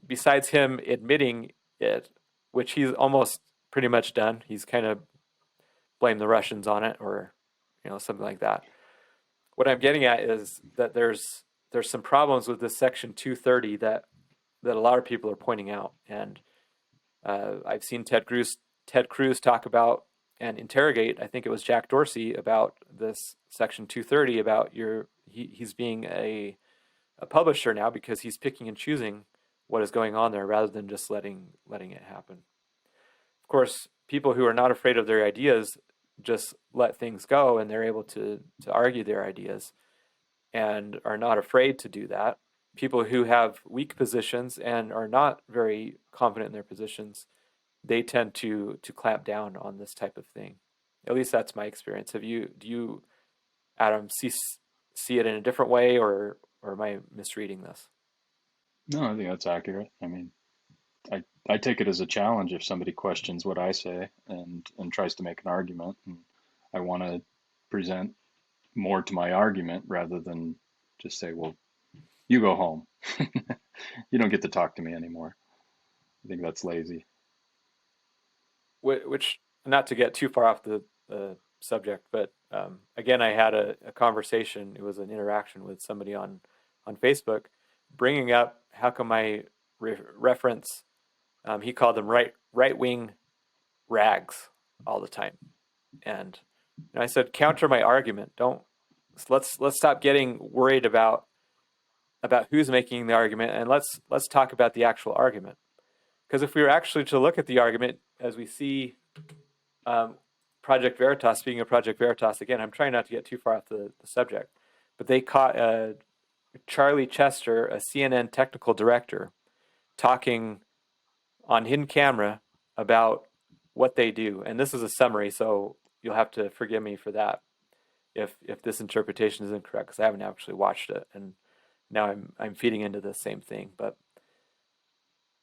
besides him admitting it, which he's almost pretty much done. He's kind of blamed the Russians on it, or something like that. What I'm getting at is that there's some problems with this Section 230 that a lot of people are pointing out, and I've seen Ted Cruz talk about and interrogate. I think it was Jack Dorsey about this Section 230, about he's being a publisher now because he's picking and choosing what is going on there rather than just letting it happen. Of course, people who are not afraid of their ideas just let things go, and they're able to argue their ideas and are not afraid to do that. People who have weak positions and are not very confident in their positions, they tend to clamp down on this type of thing. At least that's my experience. Do you, Adam, see it in a different way, or am I misreading this? No, I think that's accurate. I mean, I take it as a challenge if somebody questions what I say and tries to make an argument, and I want to present more to my argument rather than just say, well, you go home. You don't get to talk to me anymore. I think that's lazy. Which, not to get too far off the subject, but again, I had a conversation. It was an interaction with somebody on Facebook, bringing up how come I reference. He called them right wing rags all the time, and I said, counter my argument. Let's stop getting worried about about who's making the argument, and let's talk about the actual argument. Because if we were actually to look at the argument as we see Project Veritas, speaking of Project Veritas, again, I'm trying not to get too far off the subject, but they caught Charlie Chester, a CNN technical director, talking on hidden camera about what they do. And this is a summary, so you'll have to forgive me for that if this interpretation is incorrect, because I haven't actually watched it, and now I'm feeding into the same thing. But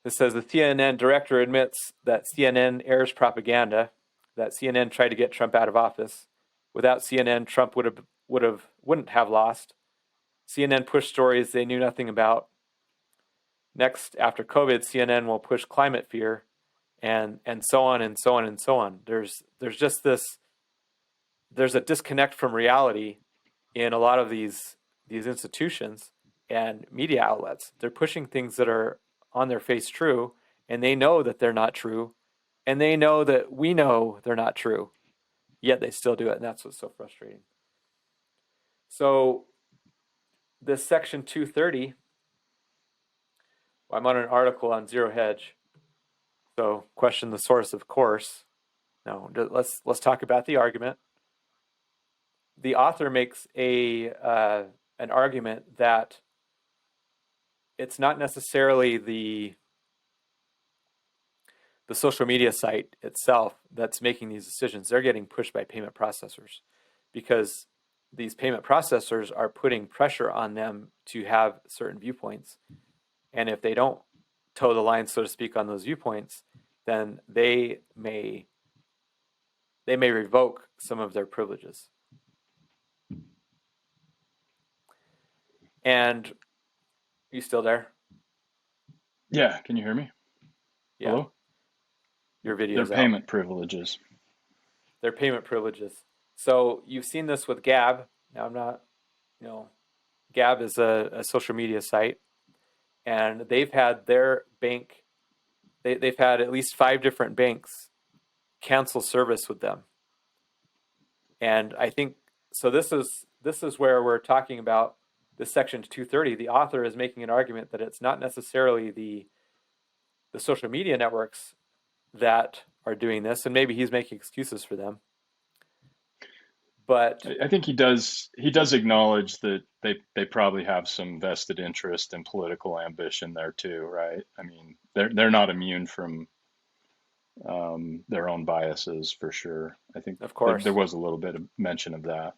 this says the CNN director admits that CNN airs propaganda, that CNN tried to get Trump out of office. Without CNN, Trump wouldn't have lost. CNN pushed stories they knew nothing about. Next, after COVID, CNN will push climate fear, and so on and so on and so on. There's just there's a disconnect from reality in a lot of these institutions and media outlets. They're pushing things that are on their face true, and they know that they're not true, and they know that we know they're not true, yet they still do it, and that's what's so frustrating. So this section 230, I'm on an article on Zero Hedge, so question the source, of course. No, let's talk about the argument. The author makes an argument that it's not necessarily the social media site itself that's making these decisions. They're getting pushed by payment processors, because these payment processors are putting pressure on them to have certain viewpoints. And if they don't toe the line, so to speak, on those viewpoints, then they may revoke some of their privileges. And you still there? Yeah, can you hear me? Yeah. Hello? Your video's They're payment privileges. They're payment privileges. So you've seen this with Gab. Now I'm not, Gab is a social media site, and they've had their bank, they've had at least 5 different banks cancel service with them. And I think, so this is where we're talking about this section 230. The author is making an argument that it's not necessarily the social media networks that are doing this, and maybe he's making excuses for them. But I think he does acknowledge that they probably have some vested interest and political ambition there too, right? I mean, they're not immune from their own biases for sure. I think of course there was a little bit of mention of that.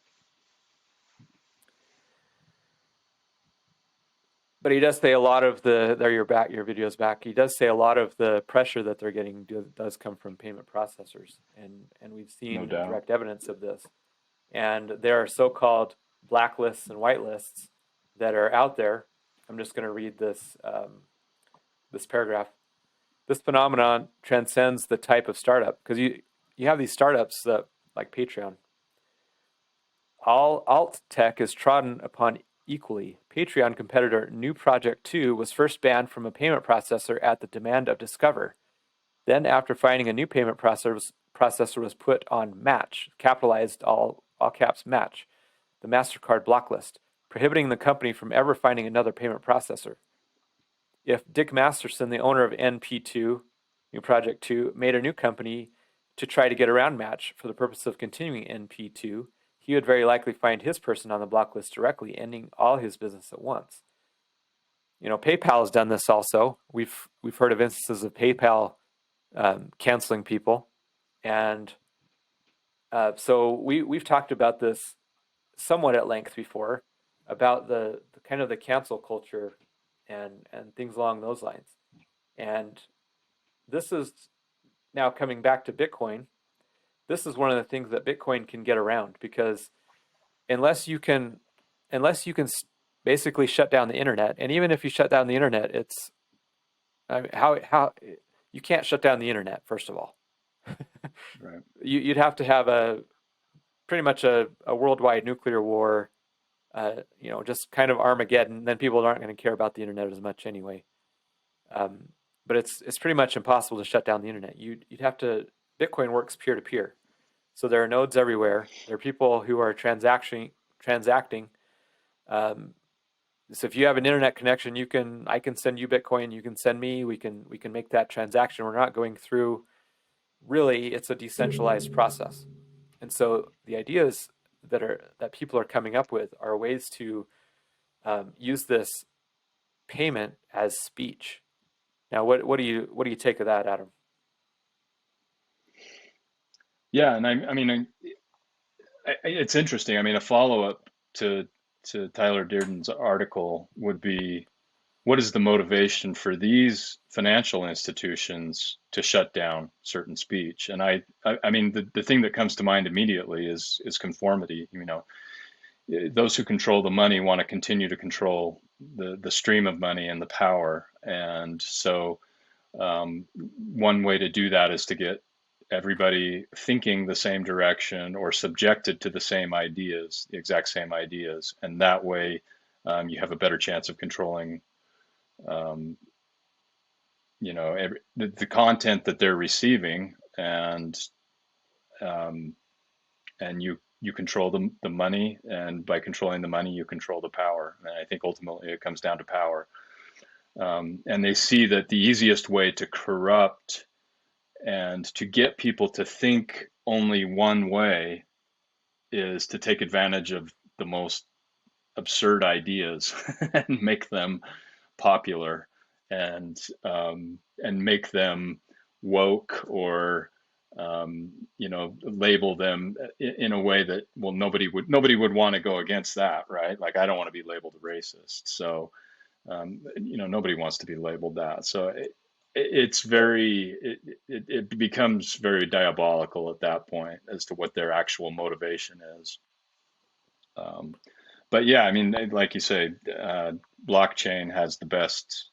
But he does say a lot of your video's back. He does say a lot of the pressure that they're getting does come from payment processors, and we've seen No doubt. direct evidence of this. And there are so-called blacklists and whitelists that are out there. I'm just going to read this this paragraph. This phenomenon transcends the type of startup, because you have these startups that, like Patreon. All alt tech is trodden upon equally. Patreon competitor New Project 2 was first banned from a payment processor at the demand of Discover. Then, after finding a new payment processor was put on Match, capitalized all caps Match, the MasterCard blocklist, prohibiting the company from ever finding another payment processor. If Dick Masterson, the owner of NP2, New Project 2, made a new company to try to get around Match for the purpose of continuing NP2, he would very likely find his person on the block list directly, ending all his business at once. PayPal has done this also. We've heard of instances of PayPal canceling people, and so we've talked about this somewhat at length before, about the kind of the cancel culture and things along those lines. And this is now coming back to Bitcoin. This is one of the things that Bitcoin can get around, because unless you can basically shut down the internet, and even if you shut down the internet, it's how you can't shut down the internet, first of all. Right. You'd have to have pretty much a worldwide nuclear war, just kind of Armageddon. Then people aren't going to care about the internet as much anyway. But it's pretty much impossible to shut down the internet. You'd have to. Bitcoin works peer to peer, so there are nodes everywhere. There are people who are transacting So if you have an internet connection, I can send you Bitcoin, you can send me, we can make that transaction. We're not going through, really, it's a decentralized process. And so the ideas that people are coming up with are ways to use this payment as speech. Now, what do you take of that, Adam? Yeah, and I mean, it's interesting. I mean, a follow-up to Tyler Dearden's article would be, what is the motivation for these financial institutions to shut down certain speech? And I mean, the thing that comes to mind immediately is conformity. You know, those who control the money want to continue to control the stream of money and the power. And so one way to do that is to get everybody thinking the same direction or subjected to the same ideas, the exact same ideas. And that way you have a better chance of controlling, um, you know, the content that they're receiving, um, and you control the money, and by controlling the money, you control the power. And I think ultimately it comes down to power. And they see that the easiest way to corrupt and to get people to think only one way is to take advantage of the most absurd ideas and make them popular, and make them woke, or you know, label them in a way that, well, nobody would want to go against that, right? Like, I don't want to be labeled a racist, so you know, nobody wants to be labeled that. So it's very, it becomes very diabolical at that point as to what their actual motivation is. Um, but yeah, I mean, like you say, blockchain has the best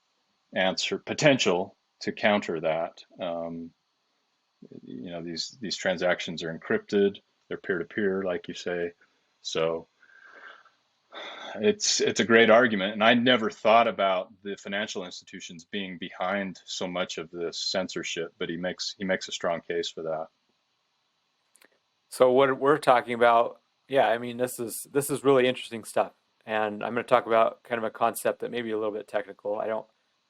answer potential to counter that. You know, these transactions are encrypted, they're peer to peer, like you say. So it's a great argument, and I never thought about the financial institutions being behind so much of this censorship, but he makes a strong case for that. So what we're talking about, yeah, I mean, this is really interesting stuff, and I'm going to talk about kind of a concept that may be a little bit technical.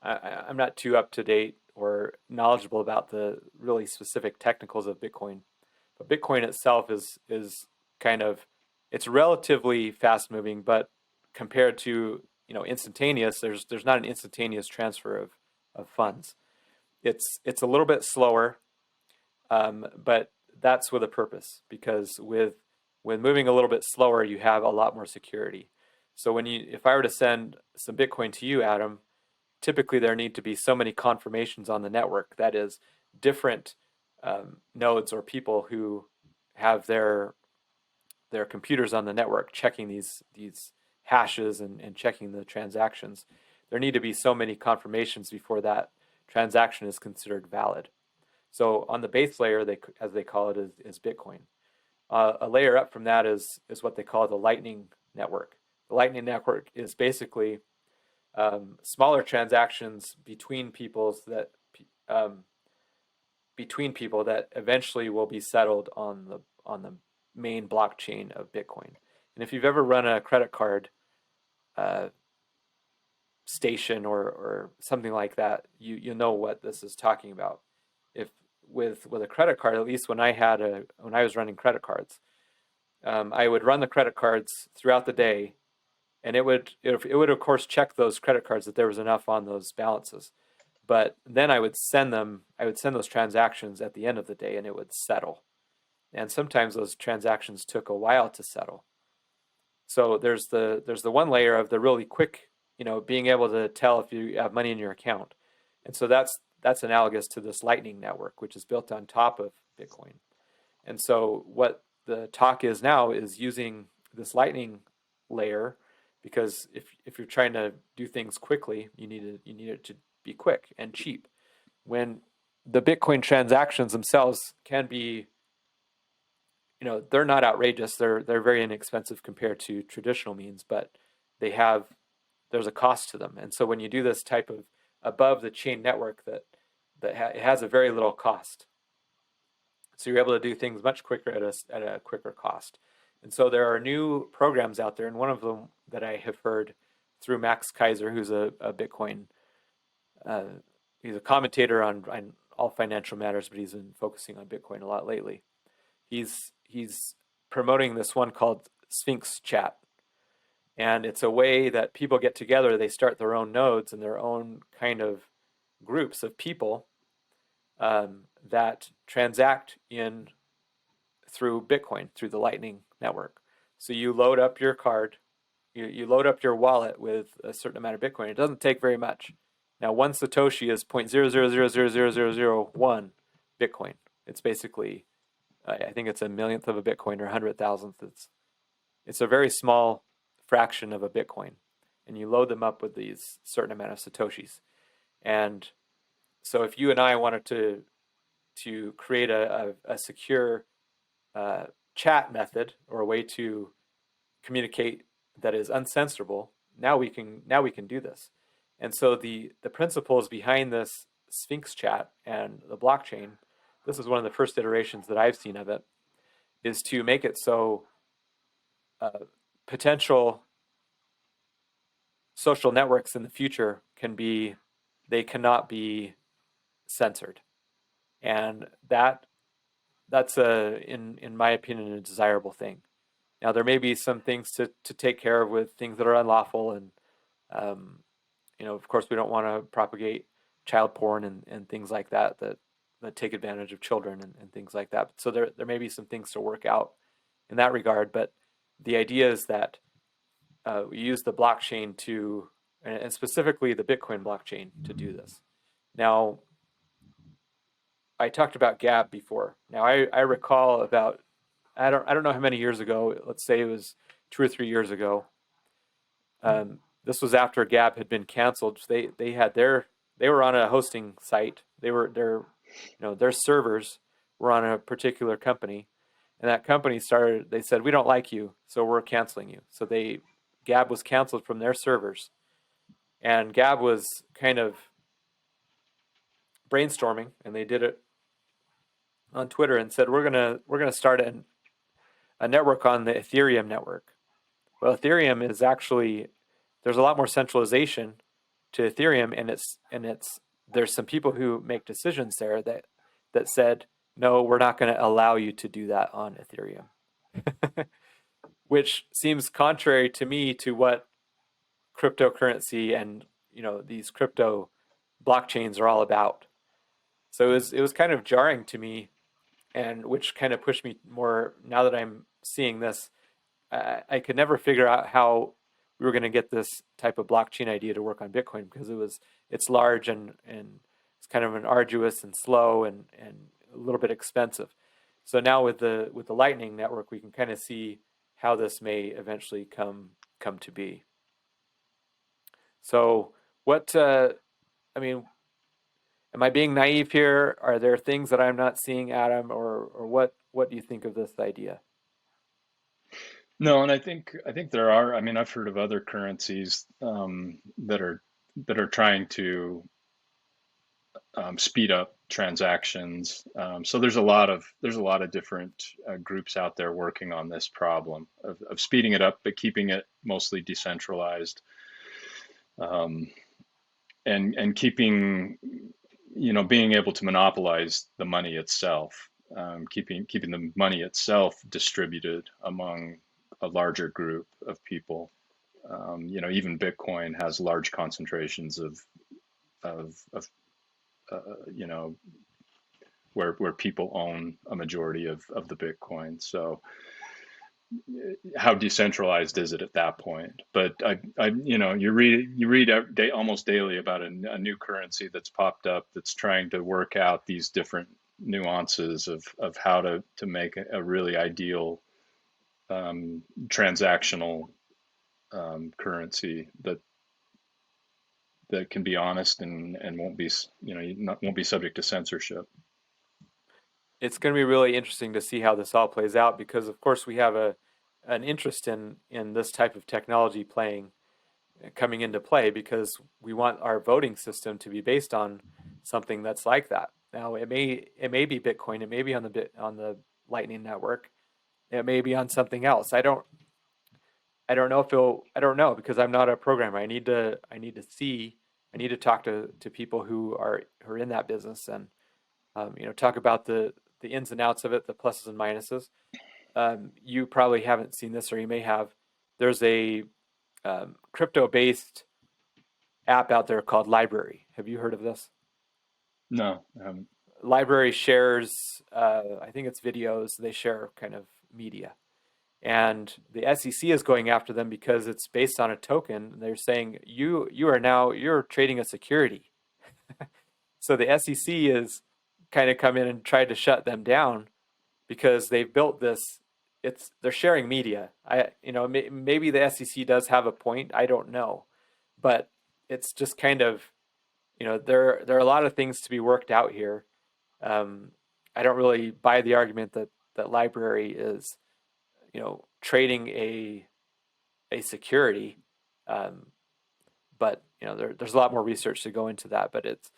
I'm not too up to date or knowledgeable about the really specific technicals of Bitcoin, but Bitcoin itself is kind of, it's relatively fast moving, but compared to, you know, instantaneous, there's not an instantaneous transfer of funds. It's a little bit slower, but that's with a purpose, because with moving a little bit slower, you have a lot more security. So if I were to send some Bitcoin to you, Adam, typically there need to be so many confirmations on the network. That is, different nodes or people who have their computers on the network checking these hashes and checking the transactions. There need to be so many confirmations before that transaction is considered valid. So on the base layer, as they call it, is Bitcoin. A layer up from that is what they call the Lightning Network. The Lightning Network is basically smaller transactions between um, people that eventually will be settled on the main blockchain of Bitcoin. And if you've ever run a credit card uh, station or something like that, you know what this is talking about. If with a credit card, at least when I was running credit cards, I would run the credit cards throughout the day, and it would of course check those credit cards that there was enough on those balances. But then I would send those transactions at the end of the day, and it would settle. And sometimes those transactions took a while to settle. So there's the one layer of the really quick, you know, being able to tell if you have money in your account. And so that's analogous to this Lightning Network, which is built on top of Bitcoin. And so what the talk is now is using this Lightning layer, because if you're trying to do things quickly, you need it to be quick and cheap. When the Bitcoin transactions themselves can be, you know, they're not outrageous. They're very inexpensive compared to traditional means, but there's a cost to them. And so when you do this type of above the chain network, it has a very little cost. So you're able to do things much quicker at a quicker cost. And so there are new programs out there, and one of them that I have heard through Max Kaiser, who's a Bitcoin. He's a commentator on all financial matters, but he's been focusing on Bitcoin a lot lately. He's promoting this one called Sphinx Chat, and it's a way that people get together. They start their own nodes and their own kind of groups of people that transact through Bitcoin, through the Lightning Network. So you load up your card, you load up your wallet with a certain amount of Bitcoin. It doesn't take very much. Now, one Satoshi is 0.000000001 Bitcoin. It's basically, I think it's a millionth of a Bitcoin or 100,000th. It's a very small fraction of a Bitcoin. And you load them up with these certain amount of Satoshis. And so if you and I wanted to create a secure chat method or a way to communicate that is uncensorable, now we can do this. And so the principles behind this Sphinx Chat and the blockchain, this is one of the first iterations that I've seen of it, is to make it so potential social networks in the future cannot be censored. And that's in my opinion, a desirable thing. Now, there may be some things to take care of with things that are unlawful, and of course, we don't want to propagate child porn and things like that take advantage of children and things like that. So there may be some things to work out in that regard, but the idea is that we use the blockchain and specifically the Bitcoin blockchain to do this. Now, I talked about Gab before. Now, I recall about, I don't know how many years ago, let's say it was 2 or 3 years ago. This was after Gab had been canceled. They were on a hosting site. Their servers were on a particular company, and that company they said, we don't like you, so we're canceling you. So Gab was canceled from their servers, and Gab was kind of brainstorming, and they did it on Twitter and said, we're gonna start a network on the Ethereum network. Well, Ethereum is actually, there's a lot more centralization to Ethereum, and there's some people who make decisions there that said, no, we're not going to allow you to do that on Ethereum, which seems contrary to me to what cryptocurrency and these crypto blockchains are all about. So it was kind of jarring to me, and which kind of pushed me more. Now that I'm seeing this, I could never figure out how we were going to get this type of blockchain idea to work on Bitcoin, because it's large and it's kind of an arduous and slow and a little bit expensive. So now with the Lightning Network, we can kind of see how this may eventually come to be. So am I being naive here? Are there things that I'm not seeing, Adam, or what do you think of this idea? No, and I think there are. I mean, I've heard of other currencies that are trying to speed up transactions. So there's a lot of different groups out there working on this problem of speeding it up, but keeping it mostly decentralized, and keeping, being able to monopolize the money itself, keeping the money itself distributed among a larger group of people. Even Bitcoin has large concentrations of where people own a majority of the Bitcoin. So how decentralized is it at that point? But you read almost daily about a new currency that's popped up that's trying to work out these different nuances of how to make a really ideal transactional currency that can be honest and won't be won't be subject to censorship. It's going to be really interesting to see how this all plays out, because of course we have an interest in this type of technology coming into play, because we want our voting system to be based on something that's like that. Now it may be Bitcoin, it may be on the Lightning Network, it may be on something else. I I don't know if it'll, I don't know because I'm not a programmer. I need to talk to people who are in that business and talk about the ins and outs of it, the pluses and minuses. You probably haven't seen this, or you may have. There's a crypto-based app out there called Library. Have you heard of this? No. Library shares, I think it's videos. They share kind of media, and the SEC is going after them because it's based on a token. They're saying you're trading a security. So the SEC is kind of come in and tried to shut them down because they've built this. They're sharing media. Maybe the SEC does have a point. I don't know, but it's just kind of, there are a lot of things to be worked out here. I don't really buy the argument that library is, trading a security. But there's a lot more research to go into that. But it's,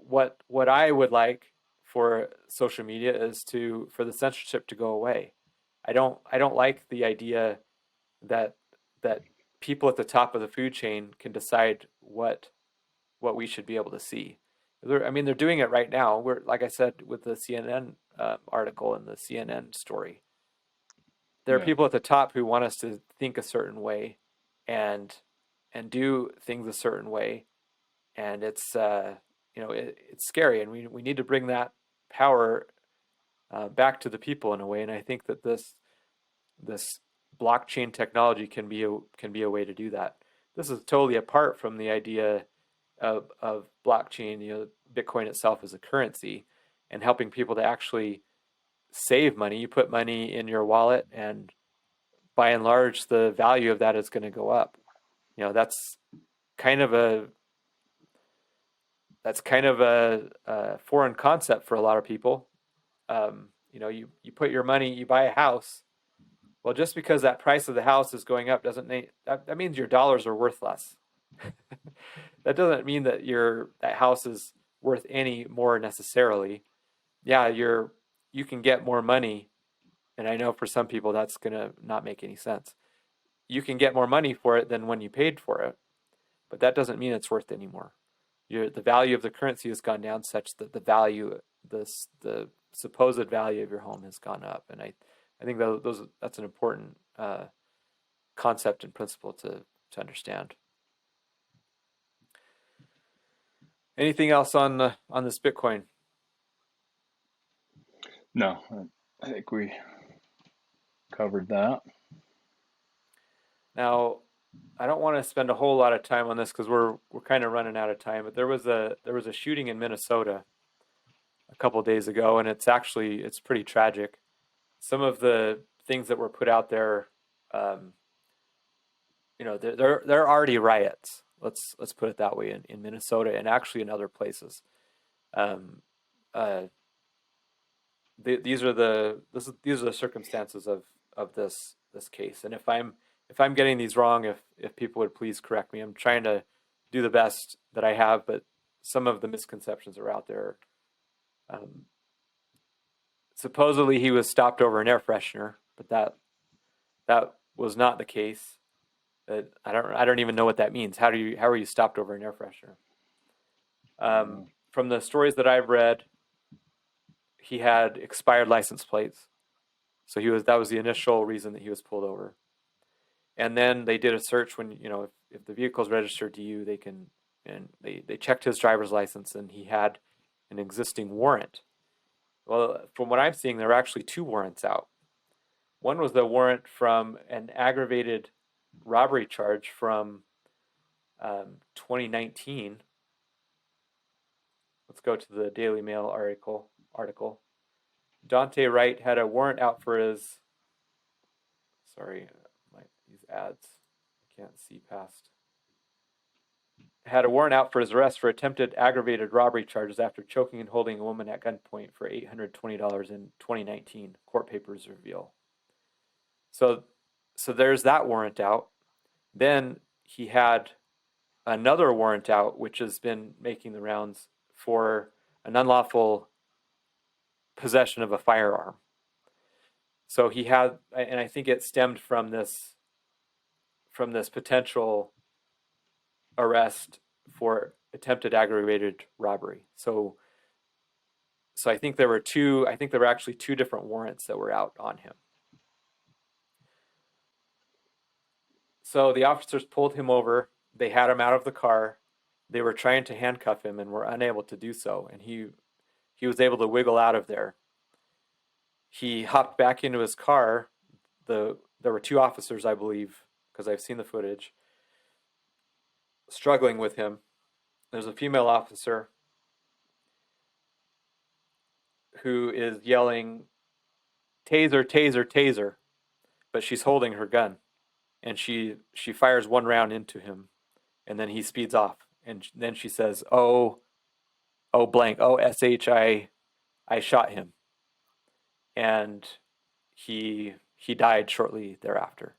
what I would like for social media is for the censorship to go away. I don't like the idea that people at the top of the food chain can decide what we should be able to see. They're doing it right now. We're, like I said, with the CNN article and the CNN story. There are people at the top who want us to think a certain way, and do things a certain way, and it's it's scary, and we need to bring that power back to the people in a way. And I think that this blockchain technology can be a way to do that. This is totally apart from the idea of blockchain, Bitcoin itself as a currency, and helping people to actually save money. You put money in your wallet, and by and large, the value of that is going to go up. That's kind of a foreign concept for a lot of people. You put your money, you buy a house. Well, just because that price of the house is going up doesn't mean that means your dollars are worth less. That doesn't mean that that house is worth any more necessarily. Yeah, you can get more money, and I know for some people that's gonna not make any sense. You can get more money for it than when you paid for it, but that doesn't mean it's worth any more. The value of the currency has gone down such that the supposed value of your home has gone up, and I think that's an important concept and principle to understand. Anything else on this Bitcoin? No, I think we covered that. Now, I don't want to spend a whole lot of time on this because we're kind of running out of time. But there was a shooting in Minnesota a couple of days ago, and it's pretty tragic. Some of the things that were put out there, there are already riots. Let's put it that way in Minnesota and actually in other places. These are the circumstances of this case. And if I'm getting these wrong, if people would please correct me. I'm trying to do the best that I have, but some of the misconceptions are out there. Supposedly he was stopped over an air freshener, but that was not the case. I don't even know what that means. How are you stopped over an air freshener? From the stories that I've read, he had expired license plates, so that was the initial reason that he was pulled over. And then they did a search when if the vehicle's registered to you, they checked his driver's license, and he had an existing warrant. Well, from what I'm seeing, there are actually two warrants out. One was the warrant from an aggravated robbery charge from 2019. Let's go to the Daily Mail article. Dante Wright had a warrant out for his. Sorry, these ads I can't see past. Had a warrant out for his arrest for attempted aggravated robbery charges after choking and holding a woman at gunpoint for $820 in 2019. Court papers reveal. So there's that warrant out. Then he had another warrant out, which has been making the rounds for an unlawful possession of a firearm. So he had, and I think it stemmed from this from this potential arrest for attempted aggravated robbery. So I think there were actually two different warrants that were out on him. So the officers pulled him over. They had him out of the car. They were trying to handcuff him and were unable to do so. And he was able to wiggle out of there. He hopped back into his car. There were two officers, I believe, because I've seen the footage, struggling with him. There's a female officer who is yelling, "Taser, taser, taser," but she's holding her gun. And she fires one round into him, and then he speeds off. And then she says, "Oh, blank, oh, SH, I shot him." And he died shortly thereafter.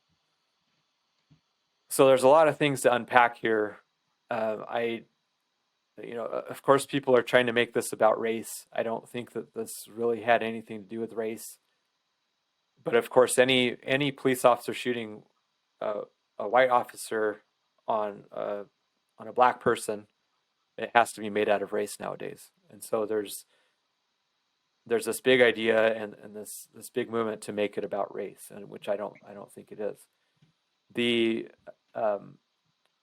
So there's a lot of things to unpack here. Of course, people are trying to make this about race. I don't think that this really had anything to do with race. But of course, any police officer shooting a white officer on a black person, it has to be made out of race nowadays. And so there's this big idea and this big movement to make it about race, and which I don't think it is.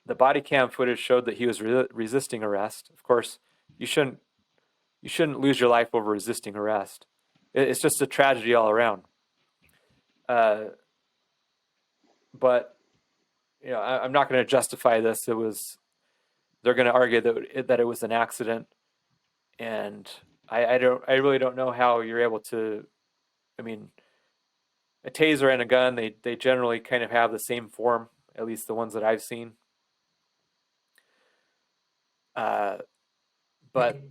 The body cam footage showed that he was resisting arrest. Of course, you shouldn't lose your life over resisting arrest. It's just a tragedy all around. But I'm not going to justify this. They're going to argue that it was an accident, and I really don't know how you're able to. I mean, a taser and a gun, they generally kind of have the same form, at least the ones that I've seen. But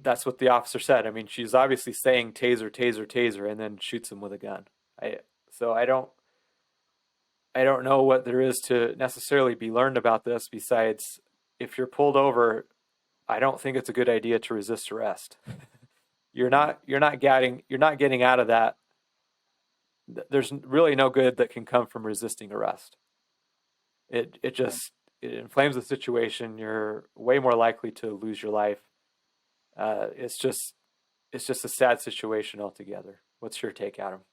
that's what the officer said. I mean, she's obviously saying taser, taser, taser, and then shoots him with a gun. I don't know what there is to necessarily be learned about this besides, if you're pulled over, I don't think it's a good idea to resist arrest. You're not getting out of that. There's really no good that can come from resisting arrest. It inflames the situation. You're way more likely to lose your life. It's just a sad situation altogether. What's your take, Adam?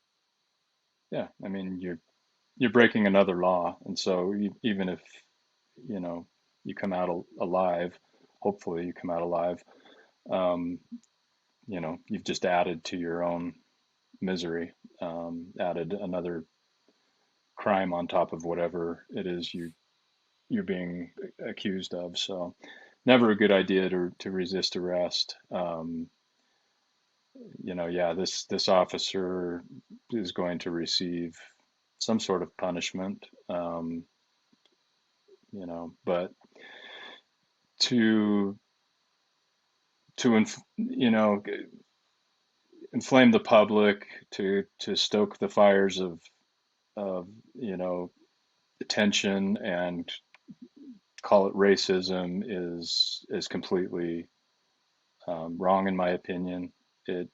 Yeah, I mean, you're breaking another law, and so even if you come out alive, hopefully you come out alive, you've just added to your own misery, added another crime on top of whatever it is you're being accused of. So never a good idea to resist arrest. This officer is going to receive some sort of punishment, but to inflame the public, to stoke the fires of attention and call it racism is completely wrong, in my opinion. It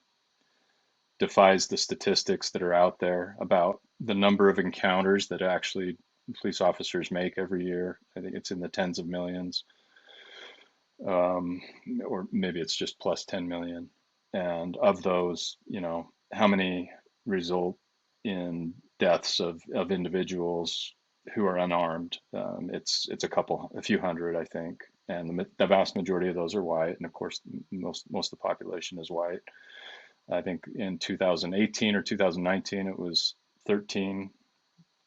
defies the statistics that are out there about the number of encounters that actually police officers make every year. I think it's in the tens of millions, or maybe it's just plus 10 million. And of those, how many result in deaths of individuals who are unarmed? It's a few hundred, I think, and the vast majority of those are white, and of course most of the population is white. I think in 2018 or 2019 it was 10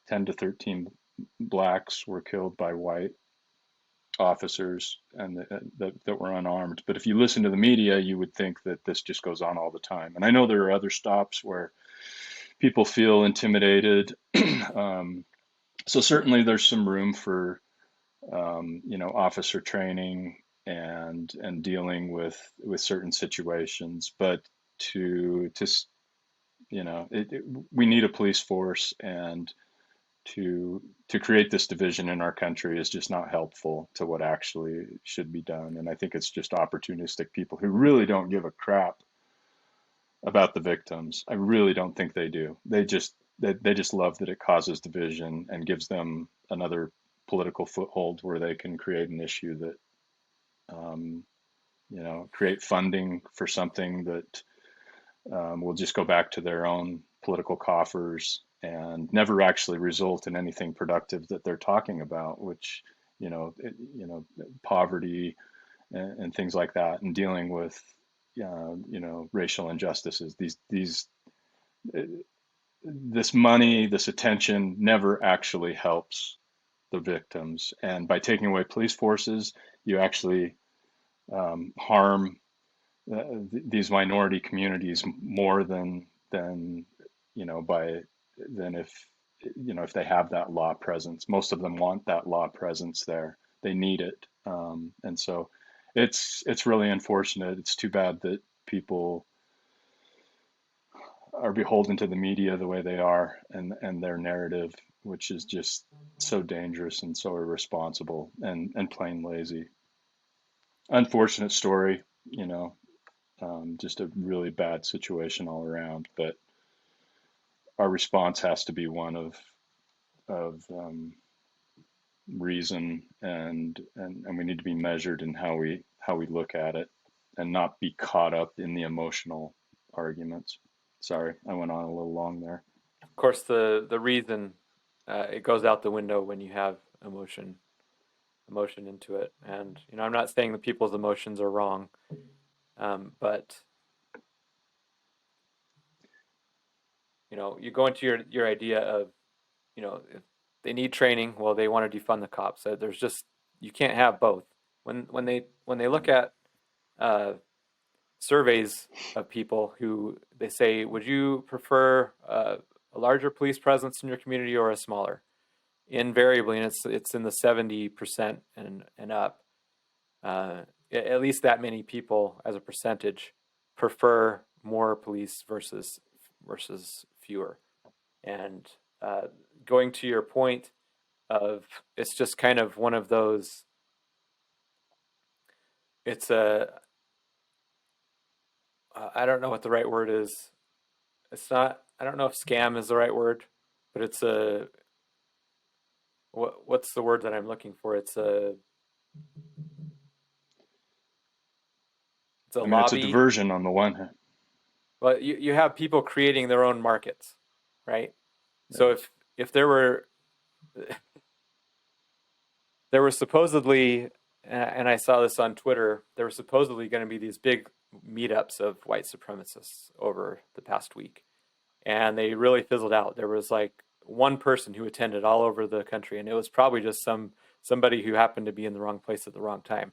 to 13 blacks were killed by white officers and that were unarmed. But if you listen to the media, you would think that this just goes on all the time. And I know there are other stops where people feel intimidated. So certainly there's some room for officer training and dealing with certain situations, but we need a police force, and to create this division in our country is just not helpful to what actually should be done. And I think it's just opportunistic people who really don't give a crap about the victims. I really don't think they do. They just love that it causes division and gives them another political foothold where they can create an issue that, create funding for something that will just go back to their own political coffers and never actually result in anything productive that they're talking about, which, poverty and things like that, and dealing with, racial injustices. This money, this attention never actually helps the victims. And by taking away police forces, you actually harm these minority communities more than if they have that law presence. Most of them want that law presence there. They need it, and so it's really unfortunate. It's too bad that people are beholden to the media the way they are, and their narrative, which is just so dangerous and so irresponsible and plain lazy. Unfortunate story, just a really bad situation all around. But our response has to be one of reason, and we need to be measured in how we look at it, and not be caught up in the emotional arguments. Sorry, I went on a little long there. Of course, the reason it goes out the window when you have emotion into it. And I'm not saying that people's emotions are wrong, but you go into your idea of, if they need training, well, they want to defund the cops. So there's just, you can't have both. When they look at surveys of people who they say, would you prefer a larger police presence in your community or a smaller? Invariably, and it's in the 70% and up. At least that many people, as a percentage, prefer more police versus fewer. And going to your point of, it's just kind of one of those. It's I don't know what the right word is. It's not. I don't know if scam is the right word, but it's a. What's the word that I'm looking for? It's a I mean, lobby. it's a diversion on the one hand. Well, you have people creating their own markets, right? Yeah. So if there were supposedly, and I saw this on Twitter, there were supposedly going to be these big meetups of white supremacists over the past week, and they really fizzled out. There was like one person who attended all over the country, and it was probably just somebody who happened to be in the wrong place at the wrong time.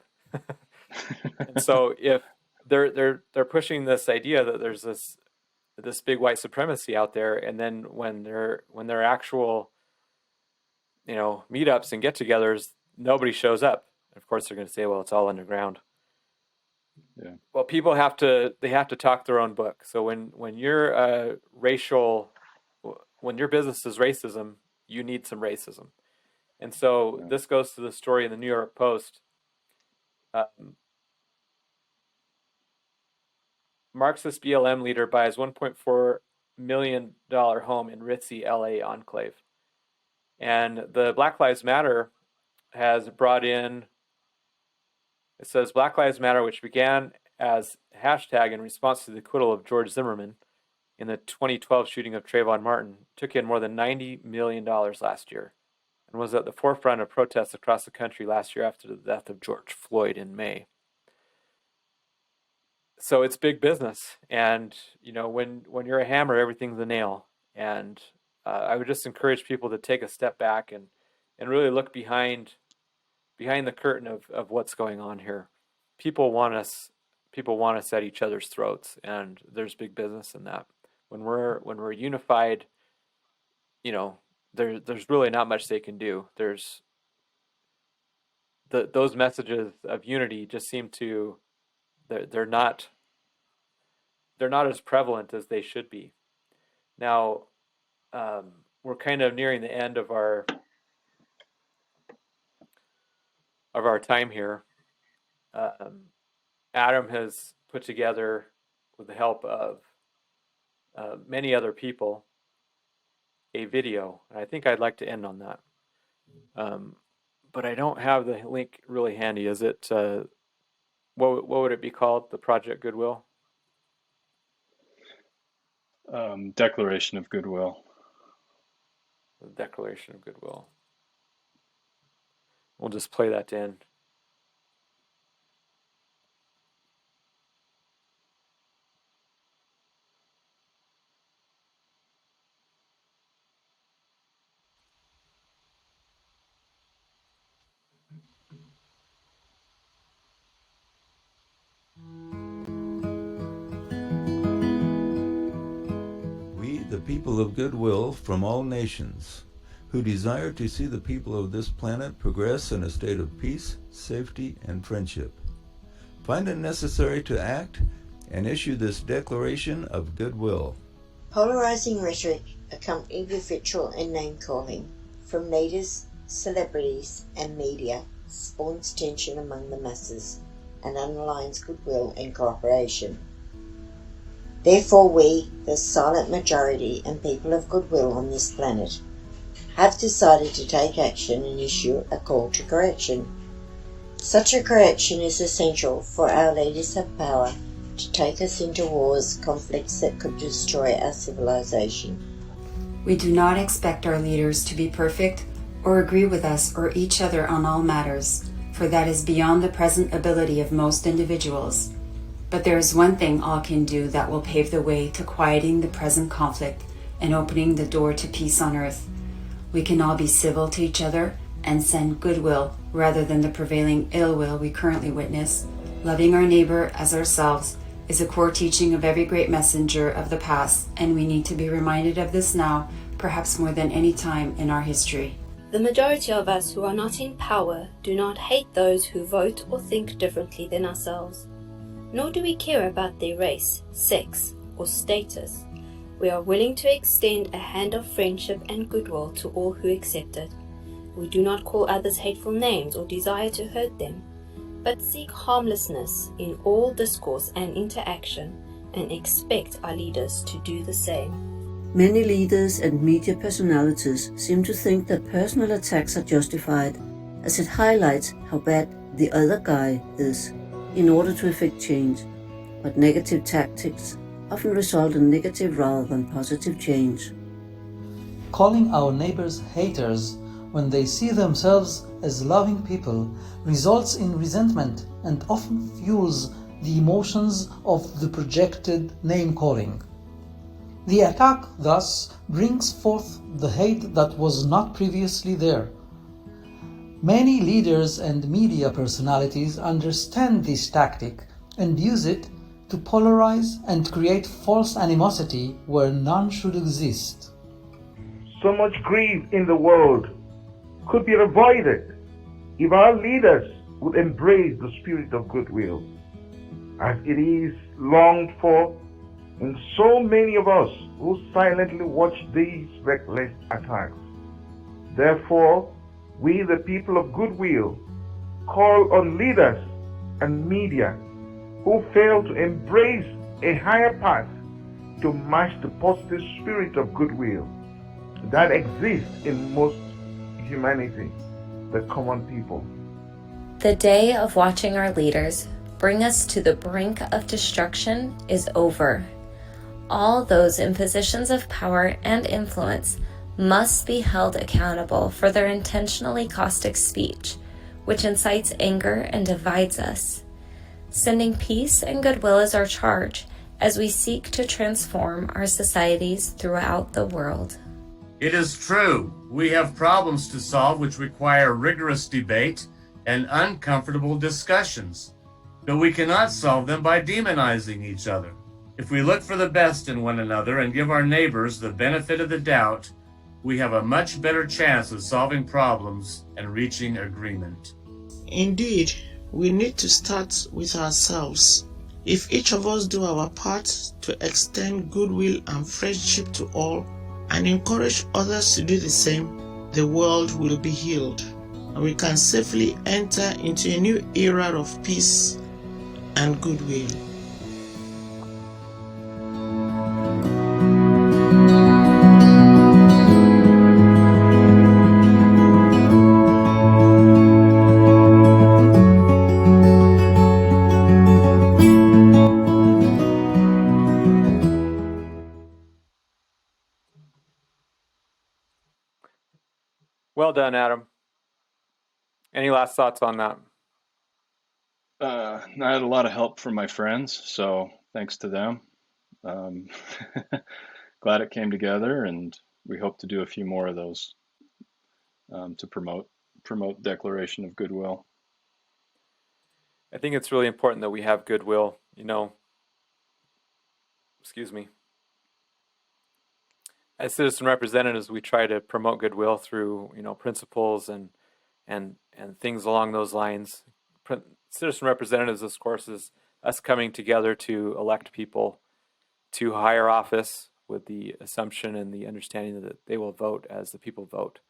And so if they're pushing this idea that there's this big white supremacy out there, and then when they're actual meetups and get-togethers, nobody shows up. Of course, they're going to say, well, it's all underground. Yeah. Well, people have to talk their own book. So when you're when your business is racism, you need some racism. And so this goes to the story in the New York Post. Marxist BLM leader buys $1.4 million home in ritzy LA enclave. And the Black Lives Matter has brought in, it says Black Lives Matter, which began as hashtag in response to the acquittal of George Zimmerman in the 2012 shooting of Trayvon Martin, took in more than $90 million last year and was at the forefront of protests across the country last year after the death of George Floyd in May. So it's big business. And, when you're a hammer, everything's a nail. And I would just encourage people to take a step back and really look behind the curtain of what's going on here. People want us at each other's throats, and there's big business in that. When we're unified, there's really not much they can do. There's those messages of unity just seem to they're not as prevalent as they should be. Now, we're kind of nearing the end of our time here. Adam has put together, with the help of many other people, a video, and I think I'd like to end on that. but I don't have the link really handy. Is it, what would it be called? The Project Goodwill? Declaration of Goodwill. The Declaration of Goodwill. We'll just play that in. We, the people of goodwill from all nations, who desire to see the people of this planet progress in a state of peace, safety, and friendship, find it necessary to act and issue this declaration of goodwill. Polarizing rhetoric accompanied with vitriol and name-calling from leaders, celebrities, and media spawns tension among the masses and underlines goodwill and cooperation. Therefore we, the silent majority and people of goodwill on this planet, have decided to take action and issue a call to correction. Such a correction is essential for our leaders have power to take us into wars, conflicts that could destroy our civilization. We do not expect our leaders to be perfect or agree with us or each other on all matters, for that is beyond the present ability of most individuals. But there is one thing all can do that will pave the way to quieting the present conflict and opening the door to peace on earth. We can all be civil to each other and send goodwill rather than the prevailing ill will we currently witness. Loving our neighbor as ourselves is a core teaching of every great messenger of the past, and we need to be reminded of this now, perhaps more than any time in our history. The majority of us who are not in power do not hate those who vote or think differently than ourselves. Nor do we care about their race, sex, or status. We are willing to extend a hand of friendship and goodwill to all who accept it. We do not call others hateful names or desire to hurt them, but seek harmlessness in all discourse and interaction and expect our leaders to do the same. Many leaders and media personalities seem to think that personal attacks are justified, as it highlights how bad the other guy is in order to effect change, but negative tactics often result in negative rather than positive change. Calling our neighbors haters when they see themselves as loving people results in resentment and often fuels the emotions of the projected name-calling. The attack thus brings forth the hate that was not previously there. Many leaders and media personalities understand this tactic and use it to polarize and create false animosity where none should exist. So much grief in the world could be avoided if our leaders would embrace the spirit of goodwill, as it is longed for in so many of us who silently watch these reckless attacks. Therefore, we, the people of goodwill, call on leaders and media who fail to embrace a higher path to match the positive spirit of goodwill that exists in most humanity, the common people. The day of watching our leaders bring us to the brink of destruction is over. All those in positions of power and influence must be held accountable for their intentionally caustic speech, which incites anger and divides us. Sending peace and goodwill is our charge as we seek to transform our societies throughout the world. It is true, we have problems to solve which require rigorous debate and uncomfortable discussions, but we cannot solve them by demonizing each other. If we look for the best in one another and give our neighbors the benefit of the doubt, we have a much better chance of solving problems and reaching agreement. Indeed, we need to start with ourselves. If each of us do our part to extend goodwill and friendship to all and encourage others to do the same, the world will be healed, and we can safely enter into a new era of peace and goodwill. Well done, Adam. Any last thoughts on that? I had a lot of help from my friends, so thanks to them. Glad it came together, and we hope to do a few more of those to promote declaration of goodwill. I think it's really important that we have goodwill. Excuse me. As citizen representatives, we try to promote goodwill through principles and things along those lines. Citizen representatives, of course, is us coming together to elect people to higher office with the assumption and the understanding that they will vote as the people vote.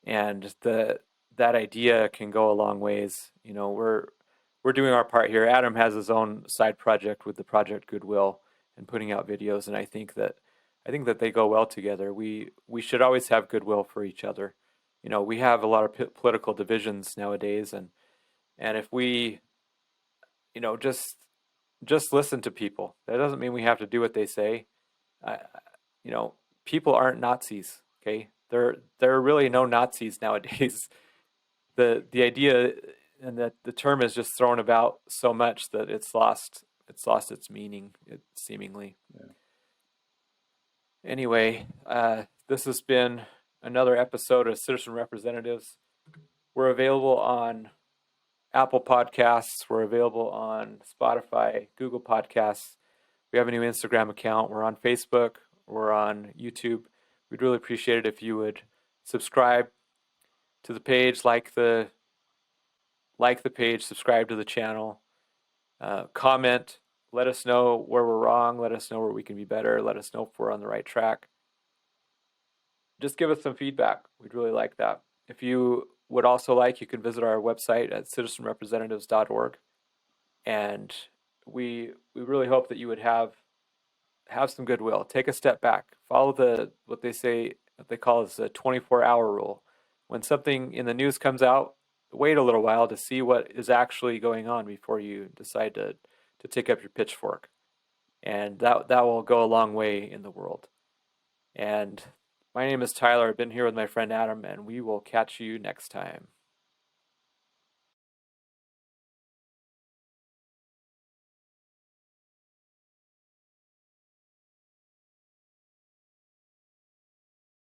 And that idea can go a long ways. We're doing our part here. Adam has his own side project with the Project Goodwill and putting out videos, and I think that they go well together. We should always have goodwill for each other. We have a lot of political divisions nowadays, and if we, just listen to people. That doesn't mean we have to do what they say. People aren't Nazis. Okay, there are really no Nazis nowadays. The idea and that the term is just thrown about so much that it's lost its meaning. Seemingly. Yeah. Anyway, this has been another episode of Citizen Representatives. We're available on Apple Podcasts. We're available on Spotify, Google Podcasts. We have a new Instagram account. We're on Facebook. We're on YouTube. We'd really appreciate it if you would subscribe to the page, like the page, subscribe to the channel, comment. Let us know where we're wrong. Let us know where we can be better. Let us know if we're on the right track. Just give us some feedback. We'd really like that. If you would also like, you can visit our website at citizenrepresentatives.org. And we really hope that you would have some goodwill. Take a step back. Follow what they call as the 24-hour rule. When something in the news comes out, wait a little while to see what is actually going on before you decide to take up your pitchfork. And that will go a long way in the world. And my name is Tyler. I've been here with my friend Adam, and we will catch you next time.